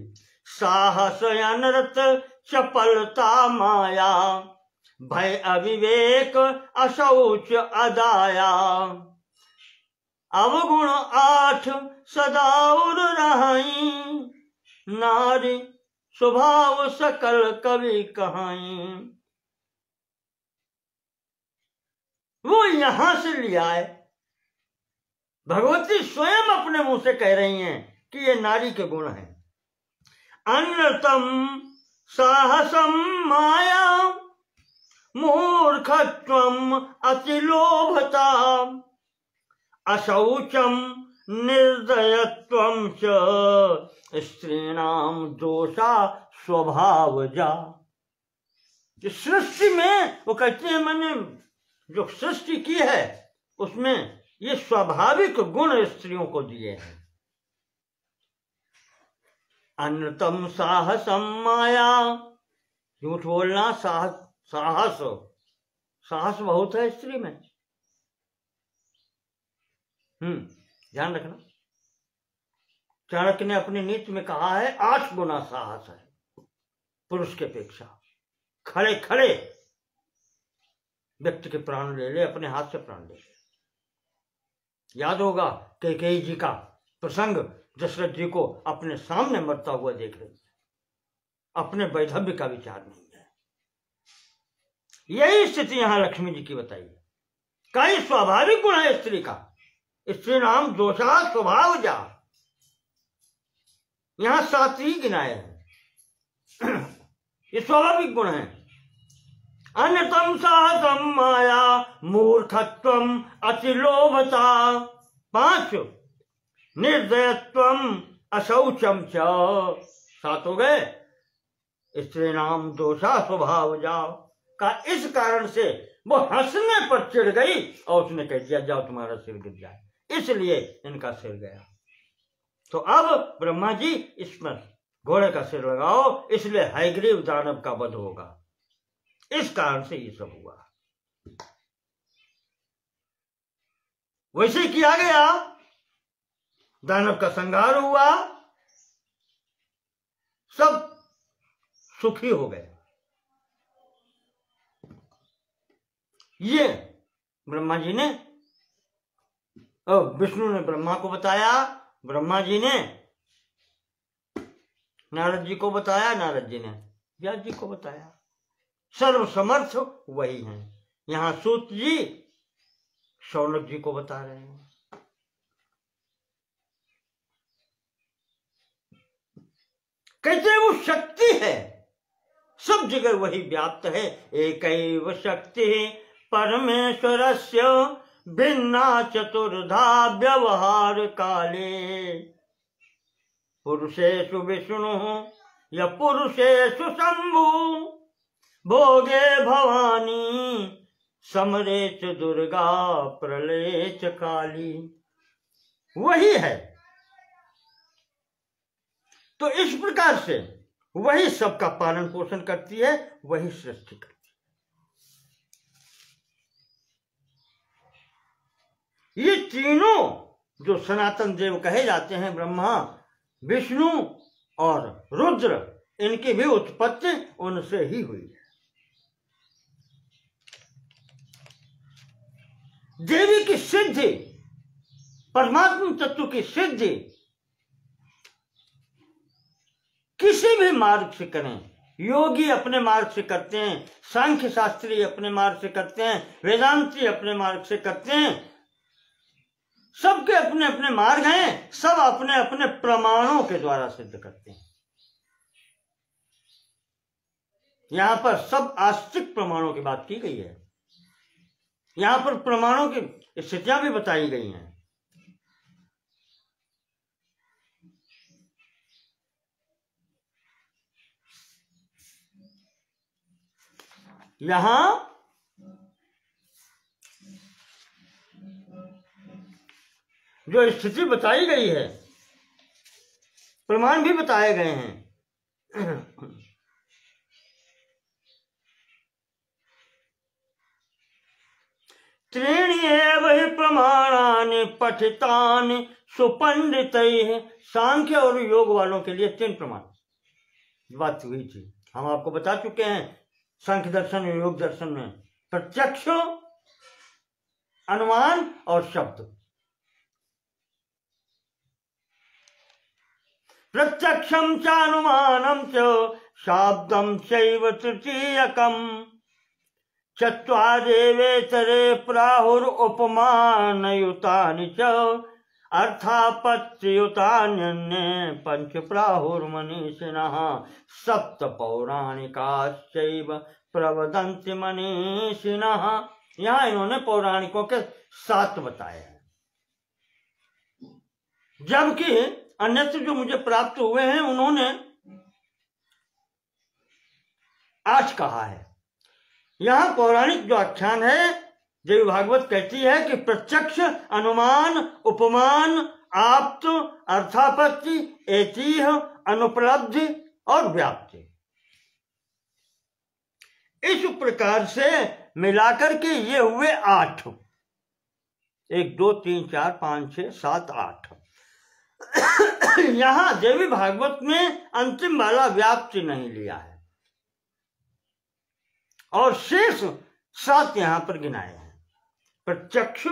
साहस अनरत चपलता माया, भय अविवेक अशौच अदाया, अवगुण 8 सदा उर रहाई, नारी स्वभाव सकल कवि कहाई। वो यहां से लिया है। भगवती स्वयं अपने मुंह से कह रही हैं कि ये नारी के गुण हैं। अन्नतम साहसम माया, मूर्खत्वम अतिलोभता, अशौचम निर्दयत्वम च स्त्रीणाम दोषा स्वभावजा। सृष्टि में वो कहते हैं मैंने जो सृष्टि की है उसमें ये स्वाभाविक गुण स्त्रियों को दिए हैं। अन्नतम साहसम माया, झूठ बोलना साहस बहुत है स्त्री में। ध्यान रखना, चाणक्य ने अपनी नीति में कहा है 8 गुना साहस है पुरुष के अपेक्षा। खड़े खड़े व्यक्ति के प्राण ले ले, अपने हाथ से प्राण ले ले। याद होगा कैकेयी जी का प्रसंग, दशरथ जी को अपने सामने मरता हुआ देख रही है, अपने वैधव्य का विचार नहीं है। यही स्थिति यहां लक्ष्मी जी की बताई है। कई स्वाभाविक गुण है स्त्री का। स्त्री नाम दोषा स्वभाव जा, यहां 7 ही गिनाए हैं। ये स्वाभाविक गुण है। अन्यतम साहसम माया, मूर्खत्वम अतिलोभता, 5 निर्दयत्वम अशौचम च, 7 हो गए। स्त्री नाम दोषा स्वभाव जाओ का इस कारण से वो हंसने पर चिढ़ गई और उसने कह दिया जाओ तुम्हारा सिर गिर जाए, इसलिए इनका सिर गया। तो अब ब्रह्मा जी इसमें घोड़े का सिर लगाओ, इसलिए हयग्रीव दानव का वध होगा। इस कारण से ये सब हुआ। वैसे किया गया, दानव का संहार हुआ, सब सुखी हो गए। ये ब्रह्मा जी ने, विष्णु ने ब्रह्मा को बताया, ब्रह्मा जी ने नारद जी को बताया, नारद जी ने व्यास जी को बताया। सर्वसमर्थ वही हैं। यहां सूत जी शौनक जी को बता रहे हैं। कहते वो शक्ति है, सब जगह वही व्याप्त है। एकैव शक्ति परमेश्वरस्य भिन्ना चतुर्धा व्यवहार काले, पुरुषेषु विष्णु या पुरुषेषु शंभु, भोगे भवानी समरे च दुर्गा प्रलये च काली। वही है। तो इस प्रकार से वही सबका पालन पोषण करती है, वही सृष्टि करती है। ये तीनों जो सनातन देव कहे जाते हैं, ब्रह्मा, विष्णु और रुद्र, इनकी भी उत्पत्ति उनसे ही हुई है। देवी की सिद्धि, परमात्मा तत्व की सिद्धि किसी भी मार्ग से करें, योगी अपने मार्ग से करते हैं, सांख्य शास्त्री अपने मार्ग से करते हैं, वेदांती अपने मार्ग से करते हैं, सबके अपने अपने मार्ग हैं, सब अपने अपने प्रमाणों के द्वारा सिद्ध करते हैं। यहां पर सब आस्तिक प्रमाणों की बात की गई है। यहां पर प्रमाणों की स्थितियां भी बताई गई हैं। यहां जो स्थिति बताई गई है, प्रमाण भी बताए गए हैं। त्रीणि एव हि प्रमाणानि पठितानि सुपंडितैः। सांख्य और योग वालों के लिए 3 प्रमाण बात हुई थी, हम आपको बता चुके हैं। सांख्य दर्शन और योग दर्शन में प्रत्यक्ष, अनुमान और शब्द। प्रत्यक्षम च अनुमानम च शाब्दम चैव तृतीयकम, चत्वारेवेतरे प्राहुर उपमानयुतानि च, अर्थापत्तियुतान्यन्ये पंच प्राहुर्मनीषिणः, सप्त पौराणिकाश्चैव प्रवदन्ति मनीषिणः। यहाँ इन्होंने पौराणिकों के 7 बताए हैं, जबकि अन्यत्र जो मुझे प्राप्त हुए हैं उन्होंने 8 कहा है। यहां पौराणिक जो आख्यान है, देवी भागवत कहती है कि प्रत्यक्ष, अनुमान, उपमान, आप्त, अर्थापत्ति, एतीह, अनुपलब्धि और व्याप्ति। इस प्रकार से मिलाकर के ये हुए 8। 1 2 3 4 5 6 7 8। यहां देवी भागवत में अंतिम वाला व्याप्ति नहीं लिया है, और शेष 7 यहां पर गिनाए हैं। प्रत्यक्ष,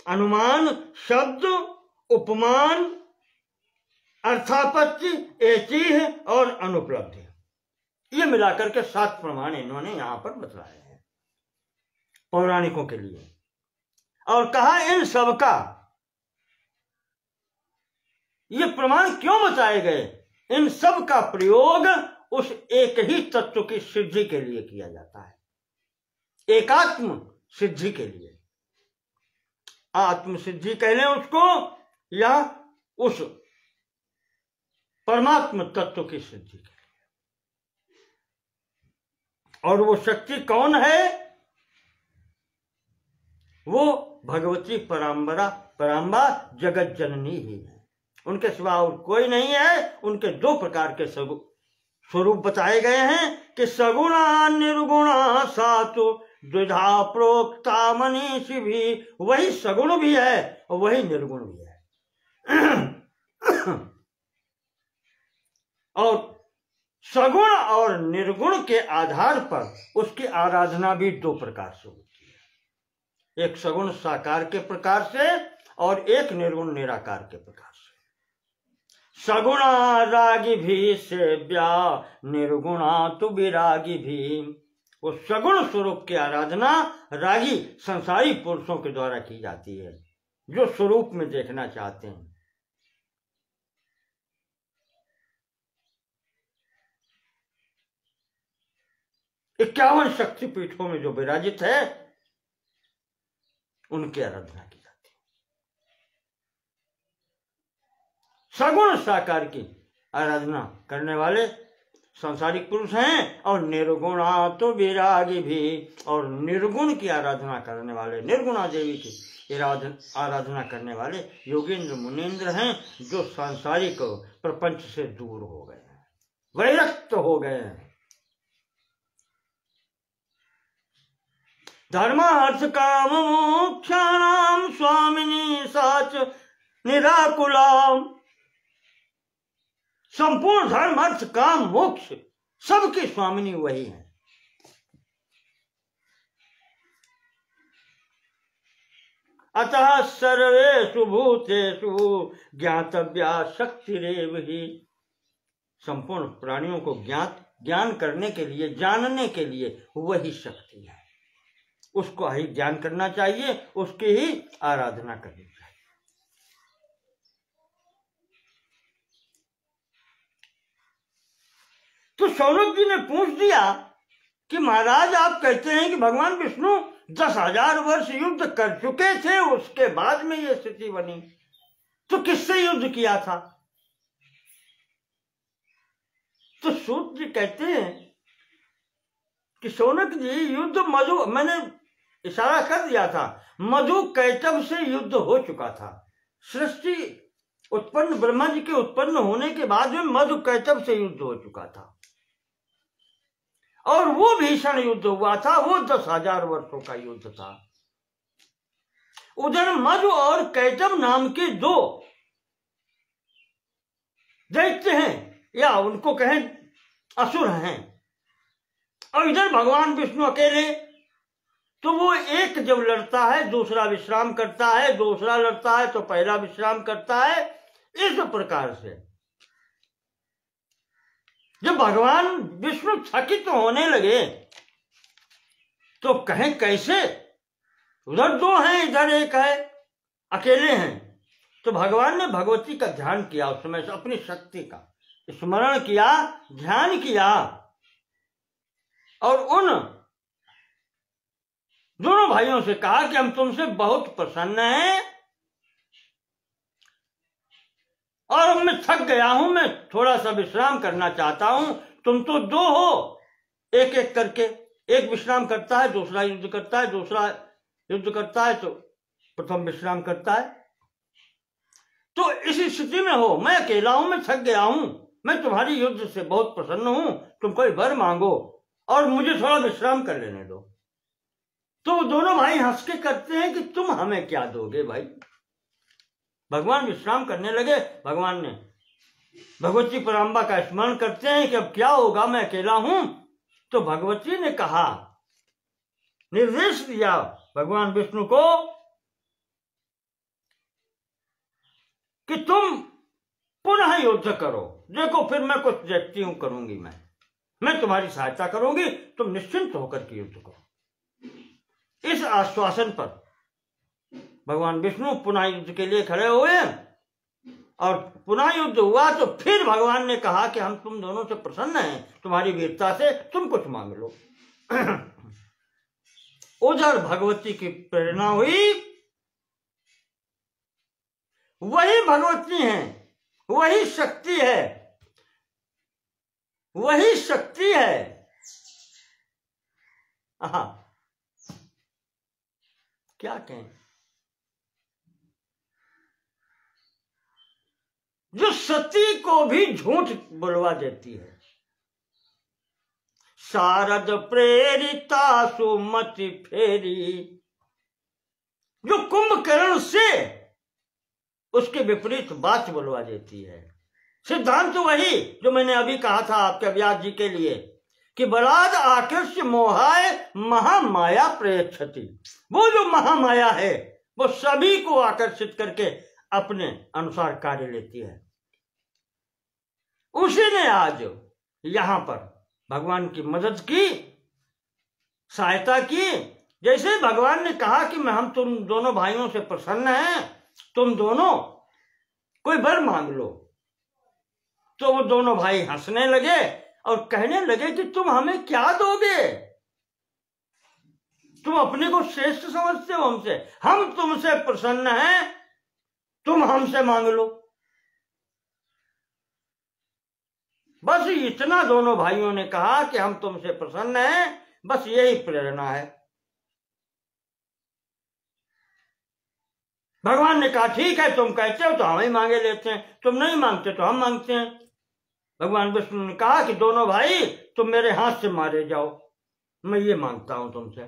अनुमान, शब्द, उपमान, अर्थापत्ति, एतीह और अनुपलब्धि, ये मिलाकर के 7 प्रमाण इन्होंने यहां पर बतलाए हैं पौराणिकों के लिए। और कहा इन सब का, ये प्रमाण क्यों बताए गए? इन सब का प्रयोग उस एक ही तत्व की सिद्धि के लिए किया जाता है, एकात्म सिद्धि के लिए। आत्म सिद्धि कह लें उसको, या उस परमात्म तत्व की सिद्धि के लिए। और वो शक्ति कौन है? वो भगवती पराम्बा जगत जननी ही है, उनके सिवा और कोई नहीं है। उनके 2 प्रकार के स्वरूप बताए गए हैं कि सगुणा निर्गुणा सातु द्विधा प्रोक्ता मनीषी भी, वही सगुण भी है और वही निर्गुण भी है। और सगुण और निर्गुण के आधार पर उसकी आराधना भी दो प्रकार से होती है, एक सगुण साकार के प्रकार से और एक निर्गुण निराकार के प्रकार से। सगुणा रागी भी सेव्या, निर्गुणा तो विरागी भी। उस सगुण स्वरूप की आराधना रागी संसारी पुरुषों के द्वारा की जाती है, जो स्वरूप में देखना चाहते हैं। 51 शक्तिपीठों में जो विराजित है उनकी आराधना की जाती है। सगुण साकार की आराधना करने वाले सांसारिक पुरुष हैं, और निर्गुणा तो विरागी भी, और निर्गुण की आराधना करने वाले, निर्गुणा देवी की आराधना करने वाले योगेंद्र मुनीन्द्र हैं, जो सांसारिक प्रपंच से दूर हो गए हैं, वैरक्त हो गए हैं। धर्म अर्थ काम मोक्षाणाम स्वामिनी साच निराकुला। संपूर्ण धर्म अर्थ काम मोक्ष सबकी स्वामिनी वही है। अतः सर्वेषु भूतेषु ज्ञातव्या शक्तिरेव ही। संपूर्ण प्राणियों को ज्ञान करने के लिए, जानने के लिए वही शक्ति है, उसको ही ज्ञान करना चाहिए, उसकी ही आराधना करनी चाहिए। तो शौनक जी ने पूछ दिया कि महाराज आप कहते हैं कि भगवान विष्णु 10,000 वर्ष युद्ध कर चुके थे, उसके बाद में ये स्थिति बनी, तो किससे युद्ध किया था? तो सूत जी कहते हैं कि शौनक जी युद्ध मधु, मैंने इशारा कर दिया था, मधु कैटभ से युद्ध हो चुका था। सृष्टि उत्पन्न, ब्रह्मा जी के उत्पन्न होने के बाद में मधु कैटभ से युद्ध हो चुका था, और वो भीषण युद्ध हुआ था, वो 10,000 वर्षों का युद्ध था। उधर मधु और कैटभ नाम के दो दैत्य हैं, या उनको कहें असुर हैं, और इधर भगवान विष्णु अकेले। तो वो एक जब लड़ता है दूसरा विश्राम करता है, दूसरा लड़ता है तो पहला विश्राम करता है। इस प्रकार से जब भगवान विष्णु थकित होने लगे तो कहें कैसे, उधर दो हैं इधर एक है, अकेले हैं। तो भगवान ने भगवती का ध्यान किया, उस समय से अपनी शक्ति का स्मरण किया, ध्यान किया, और उन दोनों भाइयों से कहा कि हम तुमसे बहुत प्रसन्न हैं, और मैं थक गया हूं, मैं थोड़ा सा विश्राम करना चाहता हूं। तुम तो दो हो, एक एक करके, एक विश्राम करता है, दूसरा युद्ध करता है, दूसरा युद्ध करता है तो प्रथम विश्राम करता है। तो इस स्थिति में हो, मैं अकेला हूं, मैं थक गया हूं, मैं तुम्हारी युद्ध से बहुत प्रसन्न हूं, तुम कोई वर मांगो और मुझे थोड़ा विश्राम कर लेने दो। तो दोनों भाई हंस के करते हैं कि तुम हमें क्या दोगे भाई। भगवान विश्राम करने लगे, भगवान ने भगवती पराम्बा का स्मरण करते हैं कि अब क्या होगा, मैं अकेला हूं। तो भगवती ने कहा, निर्देश दिया भगवान विष्णु को कि तुम पुनः युद्ध करो, देखो फिर मैं कुछ देखती हूं, करूंगी, मैं तुम्हारी सहायता करूंगी, तुम निश्चिंत होकर के युद्ध करो। इस आश्वासन पर भगवान विष्णु पुनः युद्ध के लिए खड़े हुए, और पुनः युद्ध हुआ। तो फिर भगवान ने कहा कि हम तुम दोनों से प्रसन्न हैं, तुम्हारी वीरता से, तुम कुछ मांग लो। उधर भगवती की प्रेरणा हुई, वही भगवती हैं, वही शक्ति है, वही शक्ति है। क्या कहें, जो सती को भी झूठ बुलवा देती है, शारद प्रेरिता सुमति फेरी। जो कुंभकर्ण से उसके विपरीत बात बोलवा देती है। सिद्धांत तो वही जो मैंने अभी कहा था आपके व्यास जी के लिए कि बलाद आकर्ष्य मोहाय महामाया प्रयच्छति। वो जो महामाया है वो सभी को आकर्षित करके अपने अनुसार कार्य लेती है। उसी ने आज यहां पर भगवान की मदद की, सहायता की। जैसे भगवान ने कहा कि हम तुम दोनों भाइयों से प्रसन्न हैं, तुम दोनों कोई वर मांग लो, तो वो दोनों भाई हंसने लगे और कहने लगे कि तुम हमें क्या दोगे? तुम अपने को श्रेष्ठ समझते हो हमसे, हम तुमसे प्रसन्न हैं, तुम हमसे मांग लो। बस इतना दोनों भाइयों ने कहा कि हम तुमसे प्रसन्न हैं, बस यही प्रेरणा है। भगवान ने कहा ठीक है, तुम कहते हो तो हम ही मांगे लेते हैं, तुम नहीं मांगते तो हम मांगते हैं। भगवान विष्णु ने कहा कि दोनों भाई तुम मेरे हाथ से मारे जाओ, मैं ये मांगता हूं तुमसे।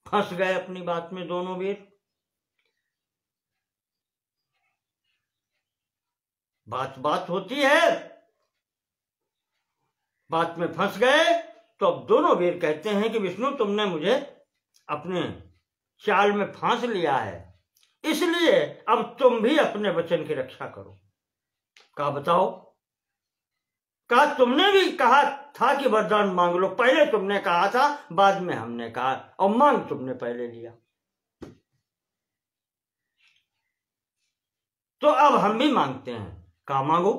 फंस गए अपनी बात में दोनों वीर। बात होती है, बात में फंस गए तो अब दोनों वीर कहते हैं कि विष्णु तुमने मुझे अपने चाल में फांस लिया है, इसलिए अब तुम भी अपने वचन की रक्षा करो। कहा बताओ? कहा तुमने भी कहा था कि वरदान मांग लो, पहले तुमने कहा था, बाद में हमने कहा, और मांग तुमने पहले लिया, तो अब हम भी मांगते हैं। कहा मांगो?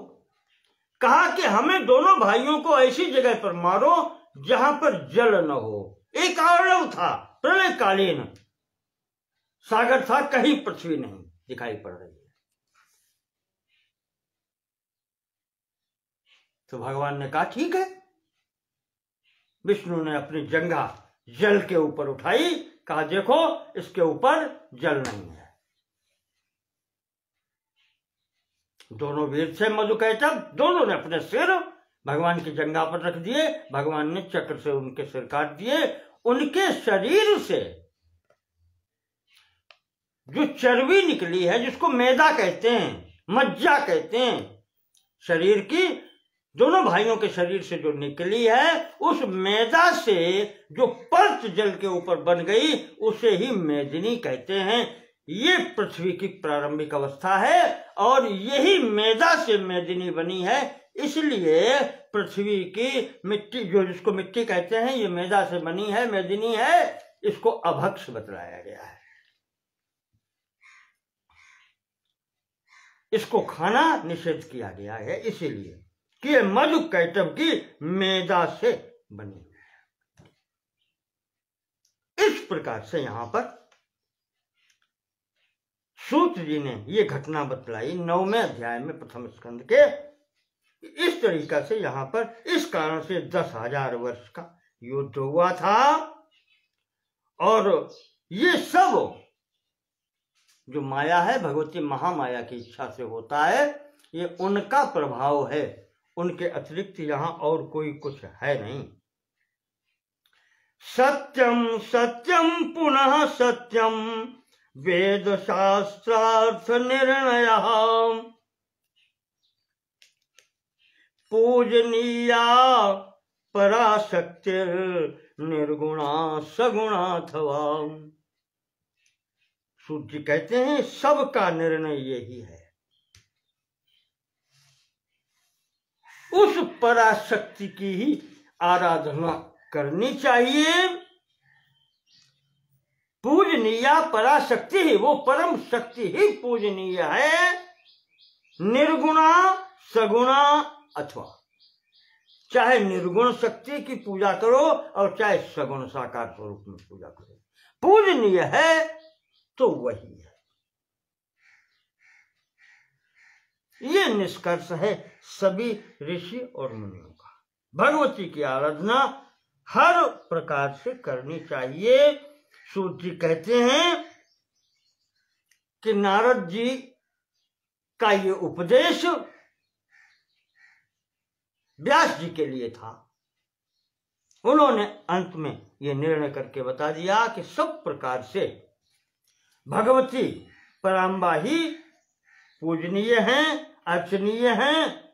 कहा कि हमें दोनों भाइयों को ऐसी जगह पर मारो जहां पर जल न हो। एक आर्णव था, प्रलयकालीन सागर था, कहीं पृथ्वी नहीं दिखाई पड़ रही है। तो भगवान ने कहा ठीक है। विष्णु ने अपनी जंघा जल के ऊपर उठाई, कहा देखो इसके ऊपर जल नहीं है। दोनों वीर थे मधुकैटभ, दोनों ने अपने सिर भगवान की जंघा पर रख दिए। भगवान ने चक्र से उनके सिर काट दिए। उनके शरीर से जो चर्बी निकली है, जिसको मैदा कहते हैं, मज्जा कहते हैं, शरीर की, दोनों भाइयों के शरीर से जो निकली है, उस मैदा से जो परत जल के ऊपर बन गई, उसे ही मेदिनी कहते हैं। ये पृथ्वी की प्रारंभिक अवस्था है और यही मैदा से मेदिनी बनी है। इसलिए पृथ्वी की मिट्टी, जो जिसको मिट्टी कहते हैं, ये मैदा से बनी है, मेदिनी है। इसको अभक्ष बतलाया गया है। इसको खाना निषेध किया गया है, इसीलिए कि मधुकैटभ की मैदा से बनी है। इस प्रकार से यहां पर सूत जी ने ये घटना बतलाई 9वें अध्याय में प्रथम स्कंद के। इस तरीका से यहां पर इस कारण से 10,000 वर्ष का युद्ध हुआ था। और ये सब जो माया है, भगवती महामाया की इच्छा से होता है, ये उनका प्रभाव है, उनके अतिरिक्त यहां और कोई कुछ है नहीं। सत्यम सत्यम पुनः सत्यम वेद शास्त्रार्थ निर्णय पूजनीया पराशक्तिर निर्गुणा सगुणाथवा। सूत जी कहते हैं सबका निर्णय यही है, उस पराशक्ति की ही आराधना करनी चाहिए। पूजनीया पराशक्ति ही, वो परम शक्ति ही पूजनीय है। निर्गुणा सगुणा अथवा, चाहे निर्गुण शक्ति की पूजा करो और चाहे सगुण साकार स्वरूप में पूजा करो, पूजनीय है तो वही है। ये निष्कर्ष है सभी ऋषि और मुनियों का। भगवती की आराधना हर प्रकार से करनी चाहिए। सूत जी कहते हैं कि नारद जी का ये उपदेश व्यास जी के लिए था। उन्होंने अंत में ये निर्णय करके बता दिया कि सब प्रकार से भगवती पराम्बा ही पूजनीय हैं, अर्चनीय हैं।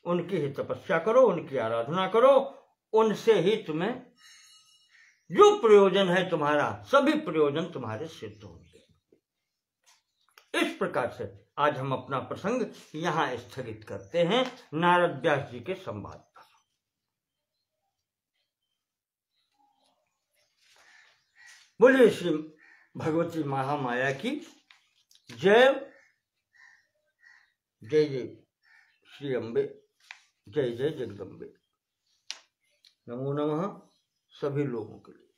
उनकी ही तपस्या करो, उनकी आराधना करो, उनसे ही तुम्हें जो प्रयोजन है तुम्हारा, सभी प्रयोजन तुम्हारे सिद्ध होंगे। इस प्रकार से आज हम अपना प्रसंग यहां स्थगित करते हैं नारद व्यास जी के संवाद पर। बोलिए श्री भगवती महामाया की जय। जय जय श्री अम्बे, जय जय जगदम्बे। नमो नमः सभी लोगों के लिए।